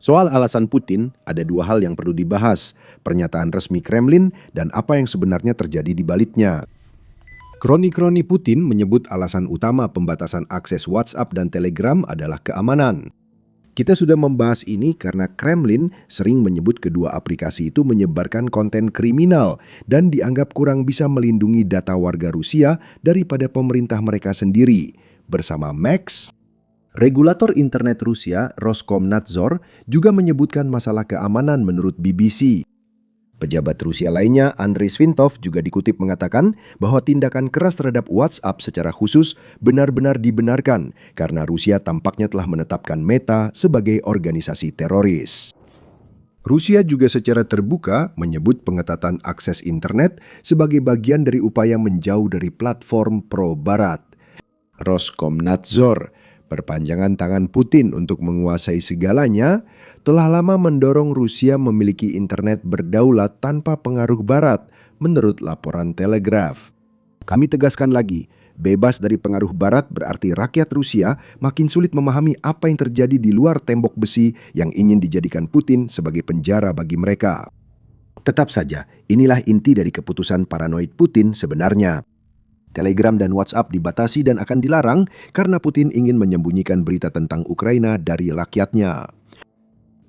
Soal alasan Putin, ada 2 hal yang perlu dibahas. Pernyataan resmi Kremlin dan apa yang sebenarnya terjadi di baliknya. Kroni-kroni Putin menyebut alasan utama pembatasan akses WhatsApp dan Telegram adalah keamanan. Kita sudah membahas ini karena Kremlin sering menyebut kedua aplikasi itu menyebarkan konten kriminal dan dianggap kurang bisa melindungi data warga Rusia daripada pemerintah mereka sendiri. Bersama Max, regulator internet Rusia Roskomnadzor juga menyebutkan masalah keamanan menurut BBC. Pejabat Rusia lainnya, Andrei Svintov, juga dikutip mengatakan bahwa tindakan keras terhadap WhatsApp secara khusus benar-benar dibenarkan karena Rusia tampaknya telah menetapkan Meta sebagai organisasi teroris. Rusia juga secara terbuka menyebut pengetatan akses internet sebagai bagian dari upaya menjauh dari platform pro-Barat. Roskomnadzor, perpanjangan tangan Putin untuk menguasai segalanya, telah lama mendorong Rusia memiliki internet berdaulat tanpa pengaruh Barat, menurut laporan Telegraph. Kami tegaskan lagi, bebas dari pengaruh Barat berarti rakyat Rusia makin sulit memahami apa yang terjadi di luar tembok besi yang ingin dijadikan Putin sebagai penjara bagi mereka. Tetap saja, inilah inti dari keputusan paranoid Putin sebenarnya. Telegram dan WhatsApp dibatasi dan akan dilarang karena Putin ingin menyembunyikan berita tentang Ukraina dari rakyatnya.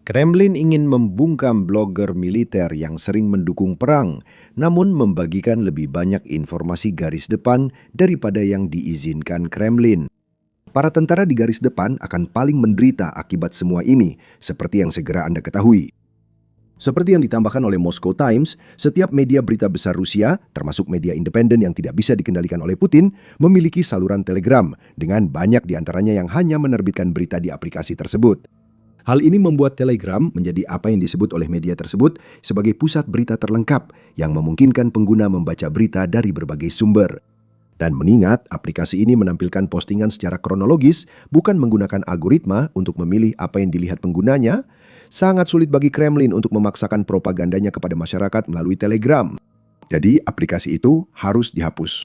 Kremlin ingin membungkam blogger militer yang sering mendukung perang, namun membagikan lebih banyak informasi garis depan daripada yang diizinkan Kremlin. Para tentara di garis depan akan paling menderita akibat semua ini, seperti yang segera Anda ketahui. Seperti yang ditambahkan oleh Moscow Times, setiap media berita besar Rusia, termasuk media independen yang tidak bisa dikendalikan oleh Putin, memiliki saluran Telegram, dengan banyak diantaranya yang hanya menerbitkan berita di aplikasi tersebut. Hal ini membuat Telegram menjadi apa yang disebut oleh media tersebut sebagai pusat berita terlengkap yang memungkinkan pengguna membaca berita dari berbagai sumber. Dan mengingat aplikasi ini menampilkan postingan secara kronologis, bukan menggunakan algoritma untuk memilih apa yang dilihat penggunanya, sangat sulit bagi Kremlin untuk memaksakan propagandanya kepada masyarakat melalui Telegram. Jadi aplikasi itu harus dihapus.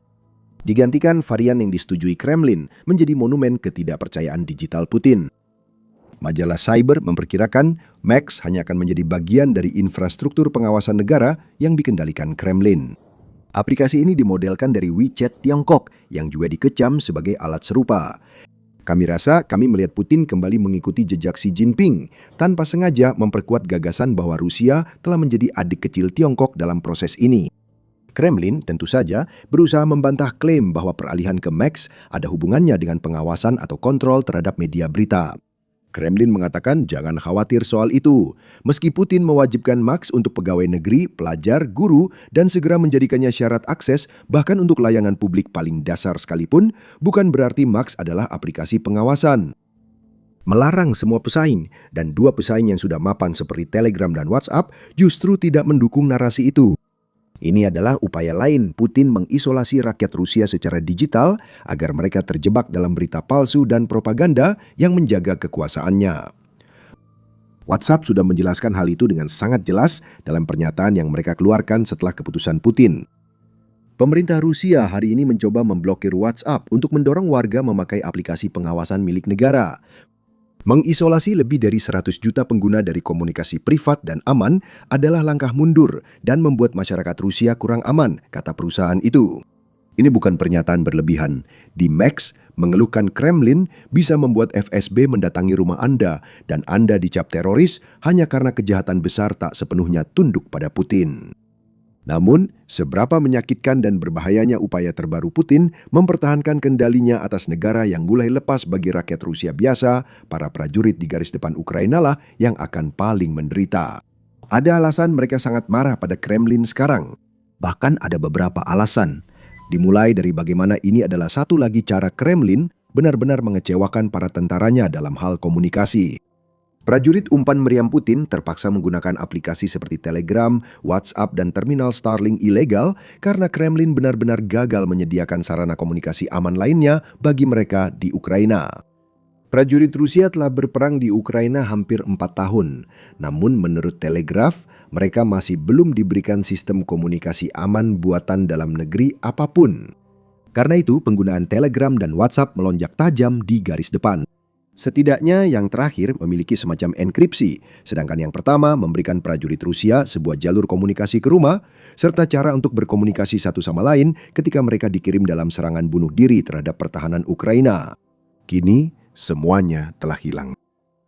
Digantikan varian yang disetujui Kremlin menjadi monumen ketidakpercayaan digital Putin. Majalah Cyber memperkirakan Max hanya akan menjadi bagian dari infrastruktur pengawasan negara yang dikendalikan Kremlin. Aplikasi ini dimodelkan dari WeChat Tiongkok yang juga dikecam sebagai alat serupa. Kami rasa kami melihat Putin kembali mengikuti jejak Xi Jinping, tanpa sengaja memperkuat gagasan bahwa Rusia telah menjadi adik kecil Tiongkok dalam proses ini. Kremlin tentu saja berusaha membantah klaim bahwa peralihan ke Max ada hubungannya dengan pengawasan atau kontrol terhadap media berita. Kremlin mengatakan jangan khawatir soal itu. Meski Putin mewajibkan Max untuk pegawai negeri, pelajar, guru, dan segera menjadikannya syarat akses bahkan untuk layanan publik paling dasar sekalipun, bukan berarti Max adalah aplikasi pengawasan. Melarang semua pesaing, dan dua pesaing yang sudah mapan seperti Telegram dan WhatsApp justru tidak mendukung narasi itu. Ini adalah upaya lain Putin mengisolasi rakyat Rusia secara digital agar mereka terjebak dalam berita palsu dan propaganda yang menjaga kekuasaannya. WhatsApp sudah menjelaskan hal itu dengan sangat jelas dalam pernyataan yang mereka keluarkan setelah keputusan Putin. Pemerintah Rusia hari ini mencoba memblokir WhatsApp untuk mendorong warga memakai aplikasi pengawasan milik negara. Mengisolasi lebih dari 100 juta pengguna dari komunikasi privat dan aman adalah langkah mundur dan membuat masyarakat Rusia kurang aman, kata perusahaan itu. Ini bukan pernyataan berlebihan. Di Max, mengeluhkan Kremlin bisa membuat FSB mendatangi rumah Anda dan Anda dicap teroris hanya karena kejahatan besar tak sepenuhnya tunduk pada Putin. Namun, seberapa menyakitkan dan berbahayanya upaya terbaru Putin mempertahankan kendalinya atas negara yang mulai lepas bagi rakyat Rusia biasa, para prajurit di garis depan Ukraina lah yang akan paling menderita. Ada alasan mereka sangat marah pada Kremlin sekarang. Bahkan ada beberapa alasan. Dimulai dari bagaimana ini adalah satu lagi cara Kremlin benar-benar mengecewakan para tentaranya dalam hal komunikasi. Prajurit umpan meriam Putin terpaksa menggunakan aplikasi seperti Telegram, WhatsApp, dan terminal Starlink ilegal karena Kremlin benar-benar gagal menyediakan sarana komunikasi aman lainnya bagi mereka di Ukraina. Prajurit Rusia telah berperang di Ukraina hampir 4 tahun. Namun menurut Telegraph, mereka masih belum diberikan sistem komunikasi aman buatan dalam negeri apapun. Karena itu, penggunaan Telegram dan WhatsApp melonjak tajam di garis depan. Setidaknya yang terakhir memiliki semacam enkripsi, sedangkan yang pertama memberikan prajurit Rusia sebuah jalur komunikasi ke rumah, serta cara untuk berkomunikasi satu sama lain ketika mereka dikirim dalam serangan bunuh diri terhadap pertahanan Ukraina. Kini, semuanya telah hilang.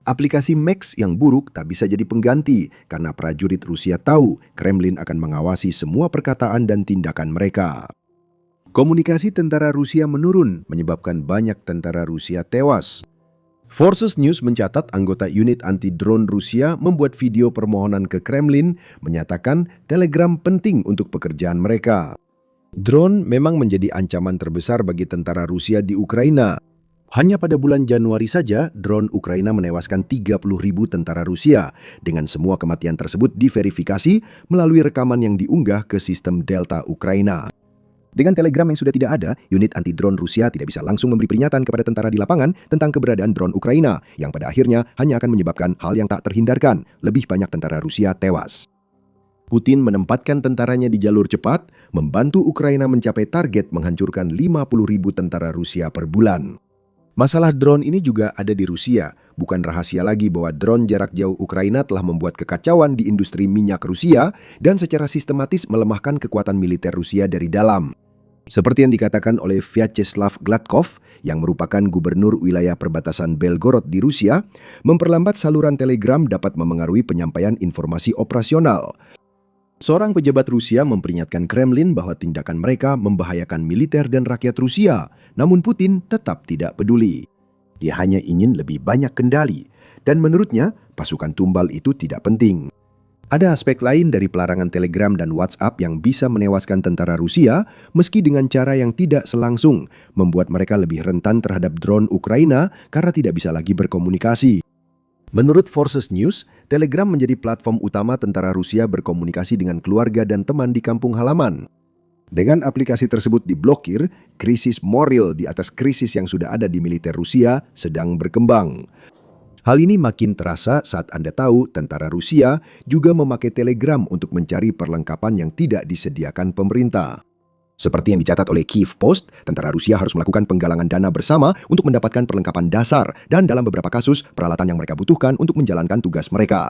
Aplikasi Max yang buruk tak bisa jadi pengganti karena prajurit Rusia tahu Kremlin akan mengawasi semua perkataan dan tindakan mereka. Komunikasi tentara Rusia menurun, menyebabkan banyak tentara Rusia tewas. Forces News mencatat anggota unit anti-drone Rusia membuat video permohonan ke Kremlin menyatakan Telegram penting untuk pekerjaan mereka. Drone memang menjadi ancaman terbesar bagi tentara Rusia di Ukraina. Hanya pada bulan Januari saja, drone Ukraina menewaskan 30.000 tentara Rusia, dengan semua kematian tersebut diverifikasi melalui rekaman yang diunggah ke sistem Delta Ukraina. Dengan Telegram yang sudah tidak ada, unit anti-drone Rusia tidak bisa langsung memberi peringatan kepada tentara di lapangan tentang keberadaan drone Ukraina, yang pada akhirnya hanya akan menyebabkan hal yang tak terhindarkan, lebih banyak tentara Rusia tewas. Putin menempatkan tentaranya di jalur cepat, membantu Ukraina mencapai target menghancurkan 50.000 tentara Rusia per bulan. Masalah drone ini juga ada di Rusia. Bukan rahasia lagi bahwa drone jarak jauh Ukraina telah membuat kekacauan di industri minyak Rusia dan secara sistematis melemahkan kekuatan militer Rusia dari dalam. Seperti yang dikatakan oleh Vyacheslav Gladkov, yang merupakan gubernur wilayah perbatasan Belgorod di Rusia, memperlambat saluran Telegram dapat memengaruhi penyampaian informasi operasional. Seorang pejabat Rusia memperingatkan Kremlin bahwa tindakan mereka membahayakan militer dan rakyat Rusia, namun Putin tetap tidak peduli. Dia hanya ingin lebih banyak kendali, dan menurutnya pasukan tumbal itu tidak penting. Ada aspek lain dari pelarangan Telegram dan WhatsApp yang bisa menewaskan tentara Rusia, meski dengan cara yang tidak selangsung, membuat mereka lebih rentan terhadap drone Ukraina karena tidak bisa lagi berkomunikasi. Menurut Forces News, Telegram menjadi platform utama tentara Rusia berkomunikasi dengan keluarga dan teman di kampung halaman. Dengan aplikasi tersebut diblokir, krisis moral di atas krisis yang sudah ada di militer Rusia sedang berkembang. Hal ini makin terasa saat Anda tahu tentara Rusia juga memakai Telegram untuk mencari perlengkapan yang tidak disediakan pemerintah. Seperti yang dicatat oleh Kyiv Post, tentara Rusia harus melakukan penggalangan dana bersama untuk mendapatkan perlengkapan dasar dan dalam beberapa kasus peralatan yang mereka butuhkan untuk menjalankan tugas mereka.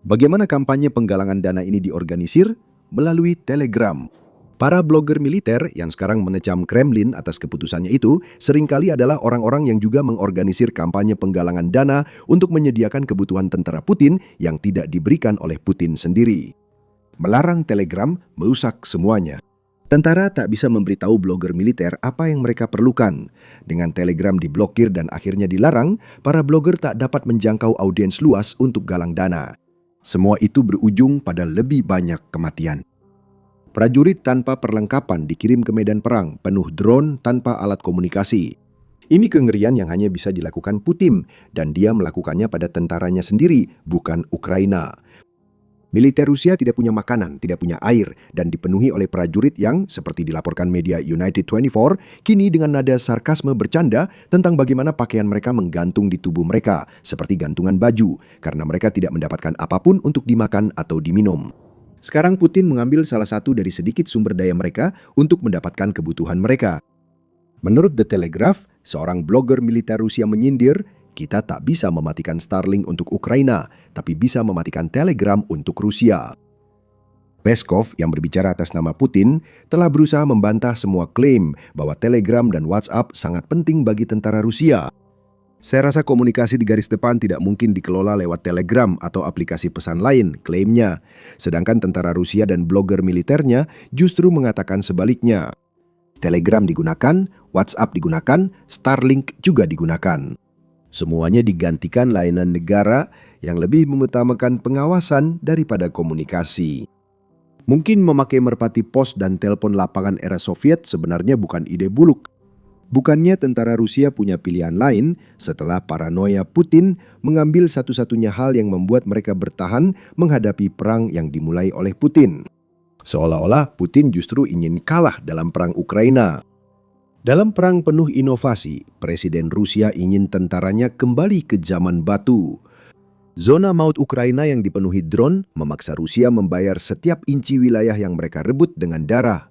Bagaimana kampanye penggalangan dana ini diorganisir? Melalui Telegram. Para blogger militer yang sekarang mengecam Kremlin atas keputusannya itu seringkali adalah orang-orang yang juga mengorganisir kampanye penggalangan dana untuk menyediakan kebutuhan tentara Putin yang tidak diberikan oleh Putin sendiri. Melarang Telegram merusak semuanya. Tentara tak bisa memberitahu blogger militer apa yang mereka perlukan. Dengan Telegram diblokir dan akhirnya dilarang, para blogger tak dapat menjangkau audiens luas untuk galang dana. Semua itu berujung pada lebih banyak kematian. Prajurit tanpa perlengkapan dikirim ke medan perang, penuh drone tanpa alat komunikasi. Ini kengerian yang hanya bisa dilakukan Putin, dan dia melakukannya pada tentaranya sendiri, bukan Ukraina. Militer Rusia tidak punya makanan, tidak punya air, dan dipenuhi oleh prajurit yang, seperti dilaporkan media United 24, kini dengan nada sarkasme bercanda tentang bagaimana pakaian mereka menggantung di tubuh mereka, seperti gantungan baju, karena mereka tidak mendapatkan apapun untuk dimakan atau diminum. Sekarang Putin mengambil salah satu dari sedikit sumber daya mereka untuk mendapatkan kebutuhan mereka. Menurut The Telegraph, seorang blogger militer Rusia menyindir, kita tak bisa mematikan Starlink untuk Ukraina, tapi bisa mematikan Telegram untuk Rusia. Peskov yang berbicara atas nama Putin telah berusaha membantah semua klaim bahwa Telegram dan WhatsApp sangat penting bagi tentara Rusia. Saya rasa komunikasi di garis depan tidak mungkin dikelola lewat Telegram atau aplikasi pesan lain, klaimnya. Sedangkan tentara Rusia dan blogger militernya justru mengatakan sebaliknya. Telegram digunakan, WhatsApp digunakan, Starlink juga digunakan. Semuanya digantikan layanan negara yang lebih mengutamakan pengawasan daripada komunikasi. Mungkin memakai merpati pos dan telepon lapangan era Soviet sebenarnya bukan ide buluk. Bukannya tentara Rusia punya pilihan lain setelah paranoia Putin mengambil satu-satunya hal yang membuat mereka bertahan menghadapi perang yang dimulai oleh Putin. Seolah-olah Putin justru ingin kalah dalam perang Ukraina. Dalam perang penuh inovasi, Presiden Rusia ingin tentaranya kembali ke zaman batu. Zona maut Ukraina yang dipenuhi drone memaksa Rusia membayar setiap inci wilayah yang mereka rebut dengan darah.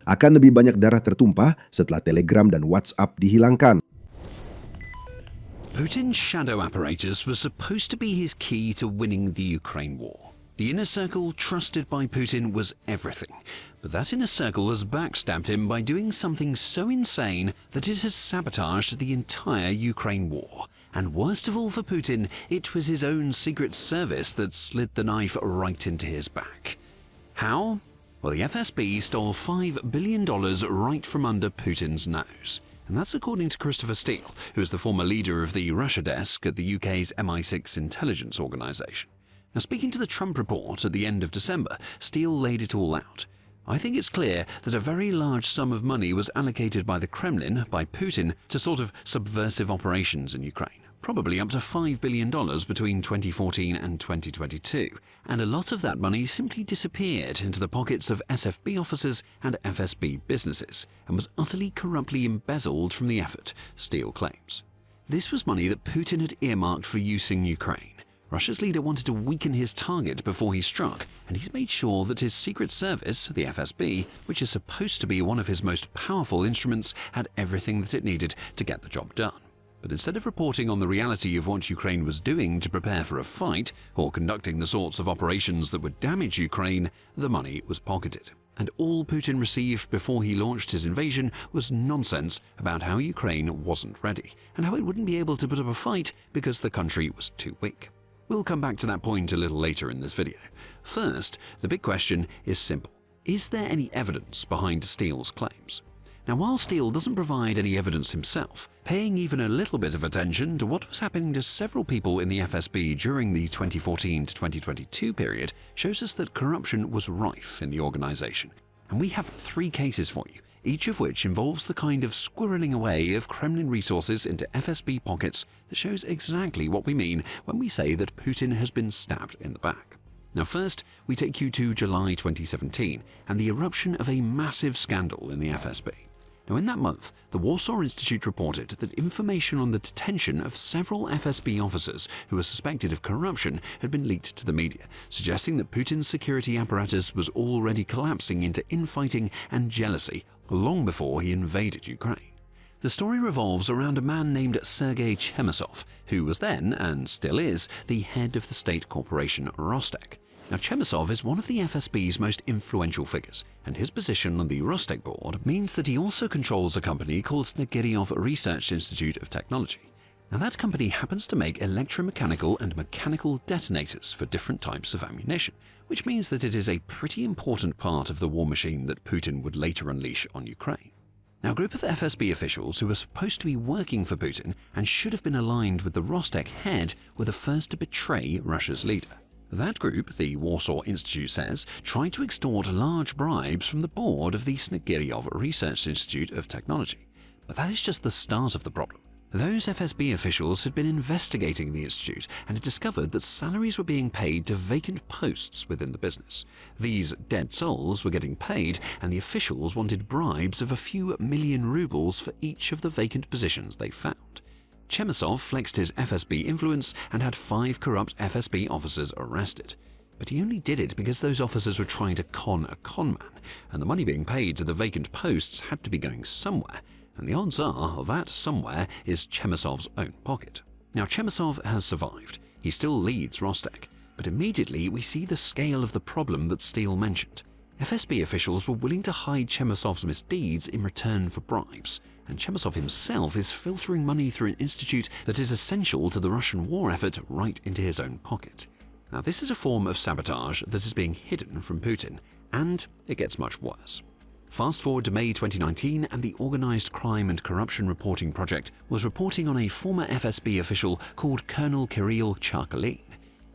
Akan lebih banyak darah tertumpah setelah Telegram dan WhatsApp dihilangkan. Putin's shadow apparatus was supposed to be his key to winning the Ukraine war. The inner circle trusted by Putin was everything, but that inner circle has backstabbed him by doing something so insane that it has sabotaged the entire Ukraine war. And worst of all for Putin, it was his own secret service that slid the knife right into his back. How? Well, the FSB stole $5 billion right from under Putin's nose. And that's according to Christopher Steele, who is the former leader of the Russia desk at the UK's MI6 intelligence organisation. Now, speaking to the Trump report at the end of December, Steele laid it all out. I think it's clear that a very large sum of money was allocated by the Kremlin, by Putin, to sort of subversive operations in Ukraine. Probably up to $5 billion between 2014 and 2022. And a lot of that money simply disappeared into the pockets of SFB officers and FSB businesses and was utterly corruptly embezzled from the effort, Steele claims. This was money that Putin had earmarked for use in Ukraine. Russia's leader wanted to weaken his target before he struck, and he's made sure that his secret service, the FSB, which is supposed to be one of his most powerful instruments, had everything that it needed to get the job done. But instead of reporting on the reality of what Ukraine was doing to prepare for a fight, or conducting the sorts of operations that would damage Ukraine, the money was pocketed. And all Putin received before he launched his invasion was nonsense about how Ukraine wasn't ready, and how it wouldn't be able to put up a fight because the country was too weak. We'll come back to that point a little later in this video. First, the big question is simple. Is there any evidence behind Steele's claims? Now, while Steele doesn't provide any evidence himself, paying even a little bit of attention to what was happening to several people in the FSB during the 2014 to 2022 period shows us that corruption was rife in the organization. And we have 3 cases for you, each of which involves the kind of squirreling away of Kremlin resources into FSB pockets that shows exactly what we mean when we say that Putin has been stabbed in the back. Now, first, we take you to July 2017 and the eruption of a massive scandal in the FSB. Now, in that month, the Warsaw Institute reported that information on the detention of several FSB officers who were suspected of corruption had been leaked to the media, suggesting that Putin's security apparatus was already collapsing into infighting and jealousy long before he invaded Ukraine. The story revolves around a man named Sergei Chemasov, who was then, and still is, the head of the state corporation Rostec. Now, Chemysov is one of the FSB's most influential figures, and his position on the Rostec board means that he also controls a company called Snegiryov Research Institute of Technology. Now, that company happens to make electromechanical and mechanical detonators for different types of ammunition, which means that it is a pretty important part of the war machine that Putin would later unleash on Ukraine. Now, a group of FSB officials who were supposed to be working for Putin and should have been aligned with the Rostec head were the first to betray Russia's leader. That group, the Warsaw Institute says, tried to extort large bribes from the board of the Snegiryov Research Institute of Technology. But that is just the start of the problem. Those FSB officials had been investigating the institute and had discovered that salaries were being paid to vacant posts within the business. These dead souls were getting paid, and the officials wanted bribes of a few million rubles for each of the vacant positions they found. Chemysov flexed his FSB influence and had 5 corrupt FSB officers arrested. But he only did it because those officers were trying to con a conman, and the money being paid to the vacant posts had to be going somewhere, and the odds are that somewhere is Chemysov's own pocket. Now, Chemysov has survived. He still leads Rostec, but immediately we see the scale of the problem that Steele mentioned. FSB officials were willing to hide Chemysov's misdeeds in return for bribes, and Chemysov himself is filtering money through an institute that is essential to the Russian war effort right into his own pocket. Now, this is a form of sabotage that is being hidden from Putin, and it gets much worse. Fast forward to May 2019, and the Organized Crime and Corruption Reporting Project was reporting on a former FSB official called Colonel Kirill Charkalin.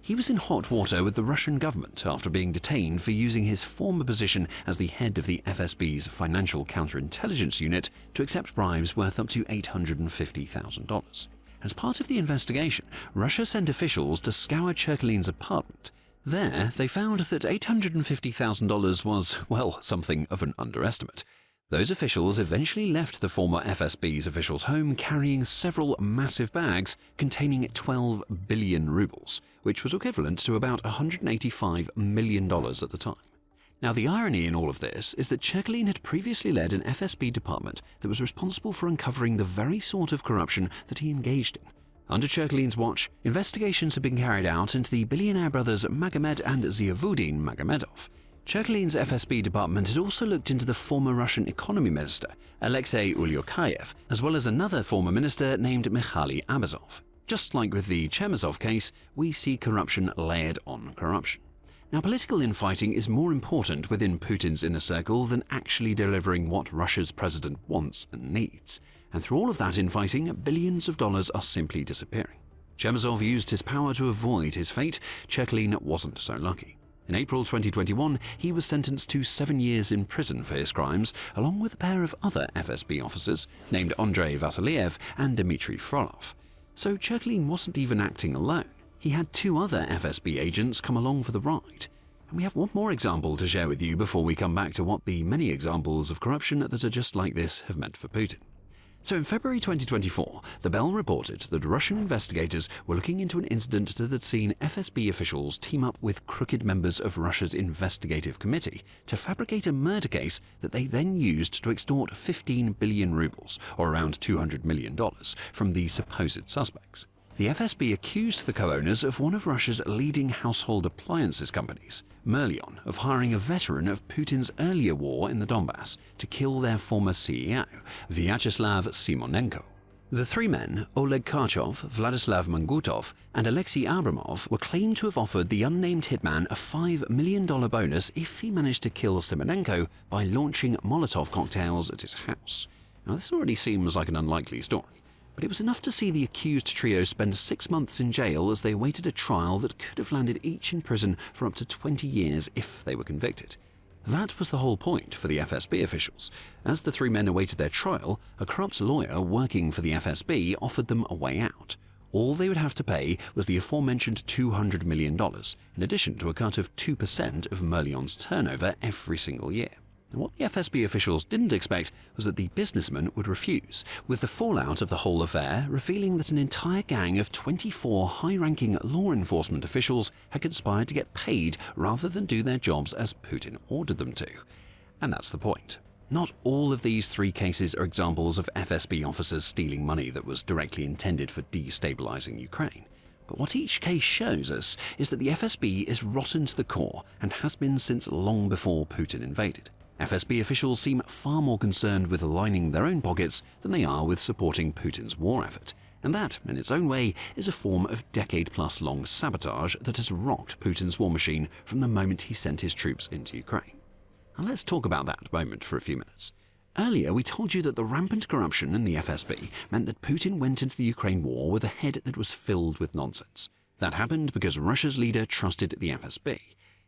He was in hot water with the Russian government after being detained for using his former position as the head of the FSB's Financial Counterintelligence Unit to accept bribes worth up to $850,000. As part of the investigation, Russia sent officials to scour Cherkalin's apartment. There, they found that $850,000 was, well, something of an underestimate. Those officials eventually left the former FSB's official's home carrying several massive bags containing 12 billion rubles, which was equivalent to about $185 million at the time. Now, the irony in all of this is that Cherkalin had previously led an FSB department that was responsible for uncovering the very sort of corruption that he engaged in. Under Cherkalin's watch, investigations had been carried out into the billionaire brothers Magomed and Ziauddin Magomedov. Cherkalin's FSB department had also looked into the former Russian economy minister, Alexei Ulyukayev, as well as another former minister named Mikhail Abazov. Just like with the Chemysov case, we see corruption layered on corruption. Now, political infighting is more important within Putin's inner circle than actually delivering what Russia's president wants and needs. And through all of that infighting, billions of dollars are simply disappearing. Chemysov used his power to avoid his fate. Cherkalin wasn't so lucky. In April 2021, he was sentenced to 7 years in prison for his crimes, along with a pair of other FSB officers named Andrei Vasiliev and Dmitry Frolov. So Cherkalin wasn't even acting alone. He had 2 other FSB agents come along for the ride. And we have one more example to share with you before we come back to what the many examples of corruption that are just like this have meant for Putin. So in February 2024, the Bell reported that Russian investigators were looking into an incident that had seen FSB officials team up with crooked members of Russia's investigative committee to fabricate a murder case that they then used to extort 15 billion rubles, or around $200 million, from the supposed suspects. The FSB accused the co-owners of one of Russia's leading household appliances companies, Merlion, of hiring a veteran of Putin's earlier war in the Donbass to kill their former CEO, Vyacheslav Simonenko. The 3 men, Oleg Karchov, Vladislav Mangutov, and Alexei Abramov, were claimed to have offered the unnamed hitman a $5 million bonus if he managed to kill Simonenko by launching Molotov cocktails at his house. Now, this already seems like an unlikely story, but it was enough to see the accused trio spend 6 months in jail as they awaited a trial that could have landed each in prison for up to 20 years if they were convicted. That was the whole point for the FSB officials. As the 3 men awaited their trial, a corrupt lawyer working for the FSB offered them a way out. All they would have to pay was the aforementioned $200 million, in addition to a cut of 2% of Merlion's turnover every single year. And what the FSB officials didn't expect was that the businessman would refuse, with the fallout of the whole affair revealing that an entire gang of 24 high-ranking law enforcement officials had conspired to get paid rather than do their jobs as Putin ordered them to. And that's the point. Not all of these 3 cases are examples of FSB officers stealing money that was directly intended for destabilizing Ukraine. But what each case shows us is that the FSB is rotten to the core and has been since long before Putin invaded. FSB officials seem far more concerned with lining their own pockets than they are with supporting Putin's war effort. And that, in its own way, is a form of decade-plus-long sabotage that has rocked Putin's war machine from the moment he sent his troops into Ukraine. And let's talk about that moment for a few minutes. Earlier, we told you that the rampant corruption in the FSB meant that Putin went into the Ukraine war with a head that was filled with nonsense. That happened because Russia's leader trusted the FSB.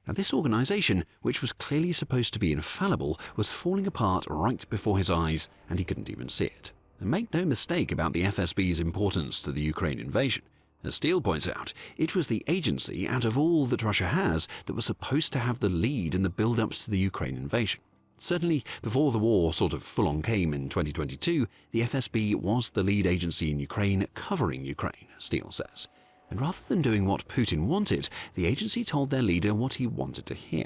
Now, this organization, which was clearly supposed to be infallible, was falling apart right before his eyes, and he couldn't even see it. And make no mistake about the FSB's importance to the Ukraine invasion. As Steele points out, it was the agency out of all that Russia has that was supposed to have the lead in the build-ups to the Ukraine invasion. Certainly, before the war sort of full-on came in 2022, the FSB was the lead agency in Ukraine covering Ukraine, Steele says. And rather than doing what Putin wanted, the agency told their leader what he wanted to hear.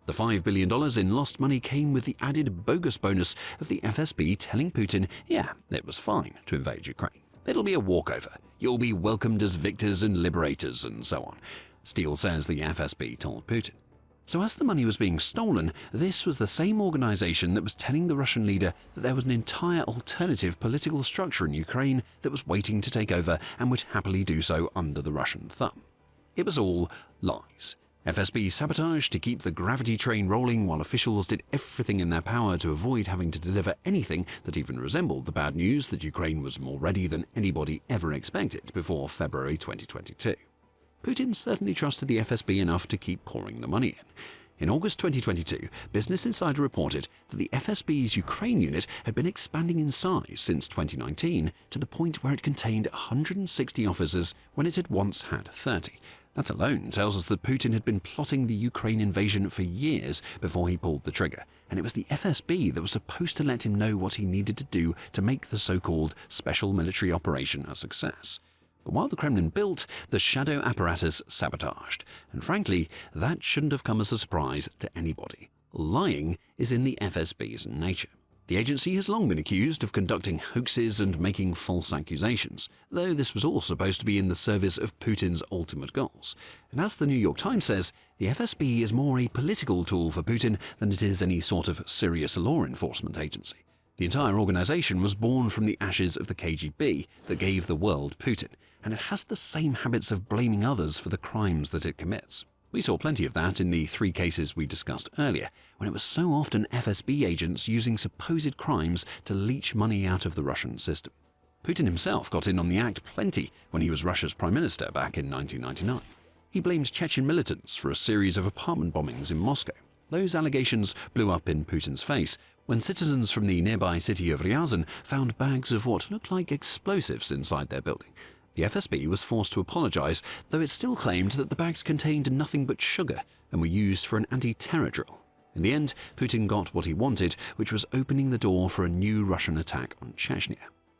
The $5 billion in lost money came with the added bogus bonus of the FSB telling Putin, yeah, it was fine to invade Ukraine. It'll be a walkover. You'll be welcomed as victors and liberators and so on, Steele says the FSB told Putin. So as the money was being stolen, this was the same organization that was telling the Russian leader that there was an entire alternative political structure in Ukraine that was waiting to take over and would happily do so under the Russian thumb. It was all lies. FSB sabotage to keep the gravity train rolling while officials did everything in their power to avoid having to deliver anything that even resembled the bad news that Ukraine was more ready than anybody ever expected before February 2022. Putin certainly trusted the FSB enough to keep pouring the money in. In August 2022, Business Insider reported that the FSB's Ukraine unit had been expanding in size since 2019 to the point where it contained 160 officers when it had once had 30. That alone tells us that Putin had been plotting the Ukraine invasion for years before he pulled the trigger, and it was the FSB that was supposed to let him know what he needed to do to make the so-called special military operation a success. But while the Kremlin built, the shadow apparatus sabotaged, and frankly, that shouldn't have come as a surprise to anybody. Lying is in the FSB's nature. The agency has long been accused of conducting hoaxes and making false accusations, though this was all supposed to be in the service of Putin's ultimate goals. And as the New York Times says, the FSB is more a political tool for Putin than it is any sort of serious law enforcement agency. The entire organization was born from the ashes of the KGB that gave the world Putin, and it has the same habits of blaming others for the crimes that it commits. We saw plenty of that in the 3 cases we discussed earlier, when it was so often FSB agents using supposed crimes to leech money out of the Russian system. Putin himself got in on the act plenty when he was Russia's prime minister back in 1999. He blamed Chechen militants for a series of apartment bombings in Moscow. Those allegations blew up in Putin's face when citizens from the nearby city of Ryazan found bags of what looked like explosives inside their building. The FSB was forced to apologize, though it still claimed that the bags contained nothing but sugar and were used for an anti-terror drill. In the end, Putin got what he wanted, which was opening the door for a new Russian attack on Chechnya.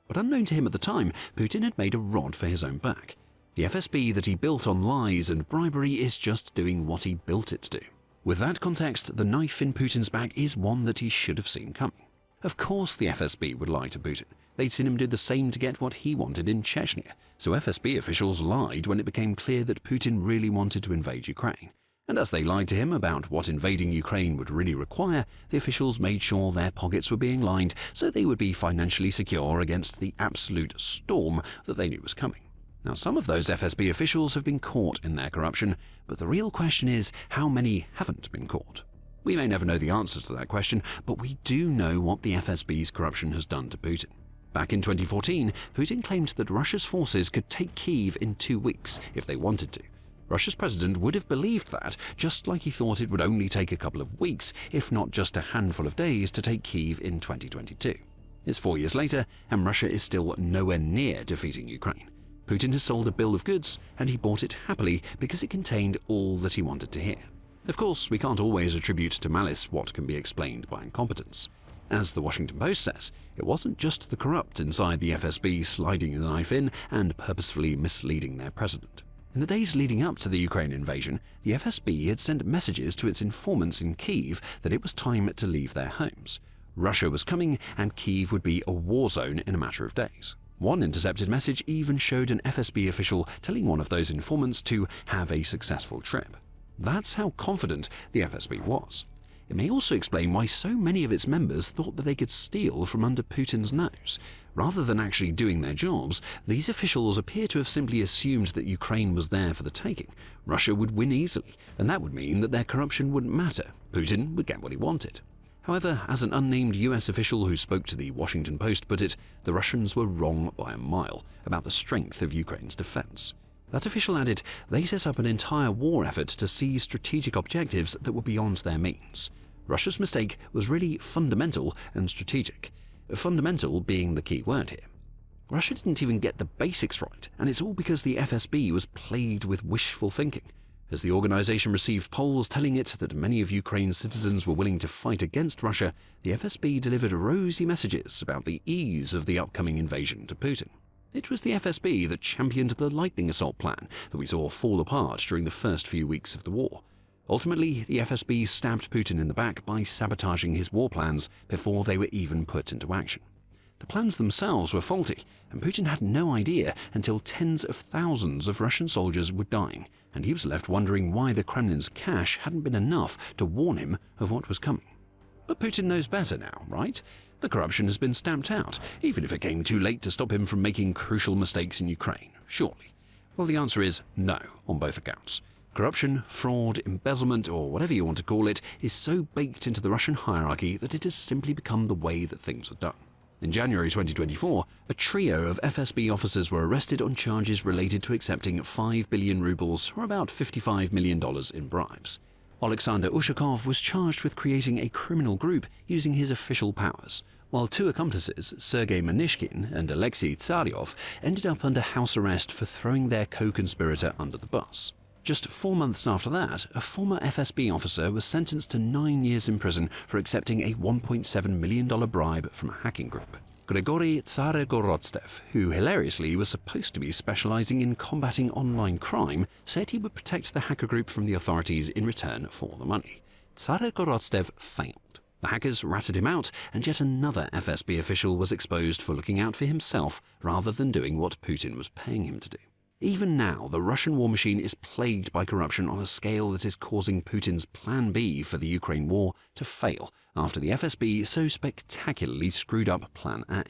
But unknown to him at the time, Putin had made a rod for his own back. The FSB that he built on lies and bribery is just doing what he built it to do. With that context, the knife in Putin's back is one that he should have seen coming. Of course the FSB would lie to Putin. They'd seen him do the same to get what he wanted in Chechnya. So FSB officials lied when it became clear that Putin really wanted to invade Ukraine. And as they lied to him about what invading Ukraine would really require, the officials made sure their pockets were being lined so they would be financially secure against the absolute storm that they knew was coming. Now, some of those FSB officials have been caught in their corruption, but the real question is how many haven't been caught. We may never know the answer to that question, but we do know what the FSB's corruption has done to Putin. Back in 2014, Putin claimed that Russia's forces could take Kyiv in 2 weeks if they wanted to. Russia's president would have believed that, just like he thought it would only take a couple of weeks, if not just a handful of days, to take Kyiv in 2022. It's 4 years later, and Russia is still nowhere near defeating Ukraine. Putin has sold a bill of goods, and he bought it happily because it contained all that he wanted to hear. Of course, we can't always attribute to malice what can be explained by incompetence. As the Washington Post says, it wasn't just the corrupt inside the FSB sliding the knife in and purposefully misleading their president. In the days leading up to the Ukraine invasion, the FSB had sent messages to its informants in Kyiv that it was time to leave their homes. Russia was coming, and Kyiv would be a war zone in a matter of days. One intercepted message even showed an FSB official telling one of those informants to have a successful trip. That's how confident the FSB was. It may also explain why so many of its members thought that they could steal from under Putin's nose. Rather than actually doing their jobs, these officials appear to have simply assumed that Ukraine was there for the taking. Russia would win easily, and that would mean that their corruption wouldn't matter. Putin would get what he wanted. However, as an unnamed US official who spoke to the Washington Post put it, the Russians were wrong by a mile about the strength of Ukraine's defense. That official added they set up an entire war effort to seize strategic objectives that were beyond their means. Russia's mistake was really fundamental and strategic. Fundamental being the key word here. Russia didn't even get the basics right, and it's all because the FSB was plagued with wishful thinking. As the organization received polls telling it that many of Ukraine's citizens were willing to fight against Russia, the FSB delivered rosy messages about the ease of the upcoming invasion to Putin. It was the FSB that championed the lightning assault plan that we saw fall apart during the first few weeks of the war. Ultimately, the FSB stabbed Putin in the back by sabotaging his war plans before they were even put into action. The plans themselves were faulty, and Putin had no idea until tens of thousands of Russian soldiers were dying, and he was left wondering why the Kremlin's cash hadn't been enough to warn him of what was coming. But Putin knows better now, right? The corruption has been stamped out, even if it came too late to stop him from making crucial mistakes in Ukraine, surely. Well, the answer is no on both accounts. Corruption, fraud, embezzlement, or whatever you want to call it, is so baked into the Russian hierarchy that it has simply become the way that things are done. In January 2024, a trio of FSB officers were arrested on charges related to accepting 5 billion rubles, or about $55 million in bribes. Alexander Ushakov was charged with creating a criminal group using his official powers, while two accomplices, Sergei Manishkin and Alexei Tsaryov, ended up under house arrest for throwing their co-conspirator under the bus. Just 4 months after that, a former FSB officer was sentenced to 9 years in prison for accepting a $1.7 million bribe from a hacking group. Grigory Tsaregorodtsev, who hilariously was supposed to be specializing in combating online crime, said he would protect the hacker group from the authorities in return for the money. Tsaregorodtsev failed. The hackers ratted him out, and yet another FSB official was exposed for looking out for himself rather than doing what Putin was paying him to do. Even now, the Russian war machine is plagued by corruption on a scale that is causing Putin's Plan B for the Ukraine war to fail after the FSB so spectacularly screwed up Plan A.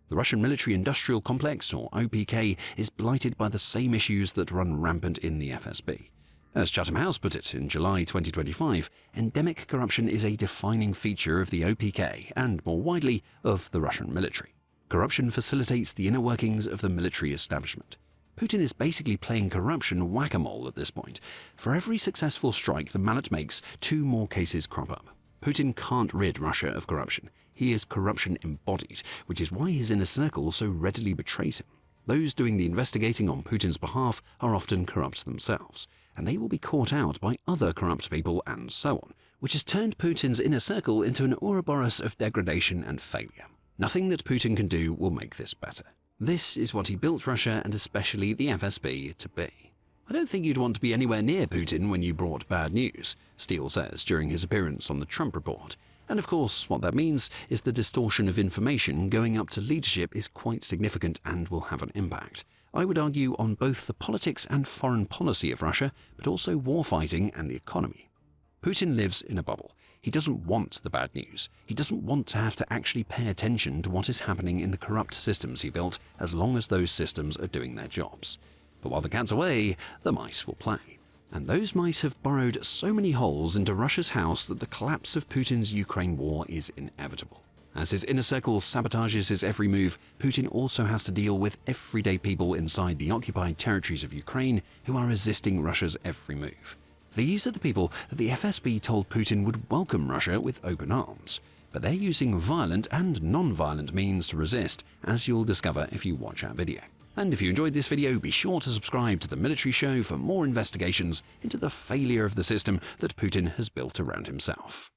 The Russian military-industrial complex, or OPK, is blighted by the same issues that run rampant in the FSB. As Chatham House put it in July 2025, endemic corruption is a defining feature of the OPK and, more widely, of the Russian military. Corruption facilitates the inner workings of the military establishment. Putin is basically playing corruption whack-a-mole at this point. For every successful strike the mallet makes, 2 more cases crop up. Putin can't rid Russia of corruption. He is corruption embodied, which is why his inner circle so readily betrays him. Those doing the investigating on Putin's behalf are often corrupt themselves, and they will be caught out by other corrupt people and so on, which has turned Putin's inner circle into an Ouroboros of degradation and failure. Nothing that Putin can do will make this better. This is what he built Russia and especially the FSB to be. I don't think you'd want to be anywhere near Putin when you brought bad news, Steele says during his appearance on the Trump Report. And of course, what that means is the distortion of information going up to leadership is quite significant and will have an impact. I would argue on both the politics and foreign policy of Russia, but also warfighting and the economy. Putin lives in a bubble. He doesn't want the bad news. He doesn't want to have to actually pay attention to what is happening in the corrupt systems he built, as long as those systems are doing their jobs. But while the cat's away, the mice will play. And those mice have burrowed so many holes into Russia's house that the collapse of Putin's Ukraine war is inevitable. As his inner circle sabotages his every move, Putin also has to deal with everyday people inside the occupied territories of Ukraine who are resisting Russia's every move. These are the people that the FSB told Putin would welcome Russia with open arms. But they're using violent and non-violent means to resist, as you'll discover if you watch our video. And if you enjoyed this video, be sure to subscribe to The Military Show for more investigations into the failure of the system that Putin has built around himself.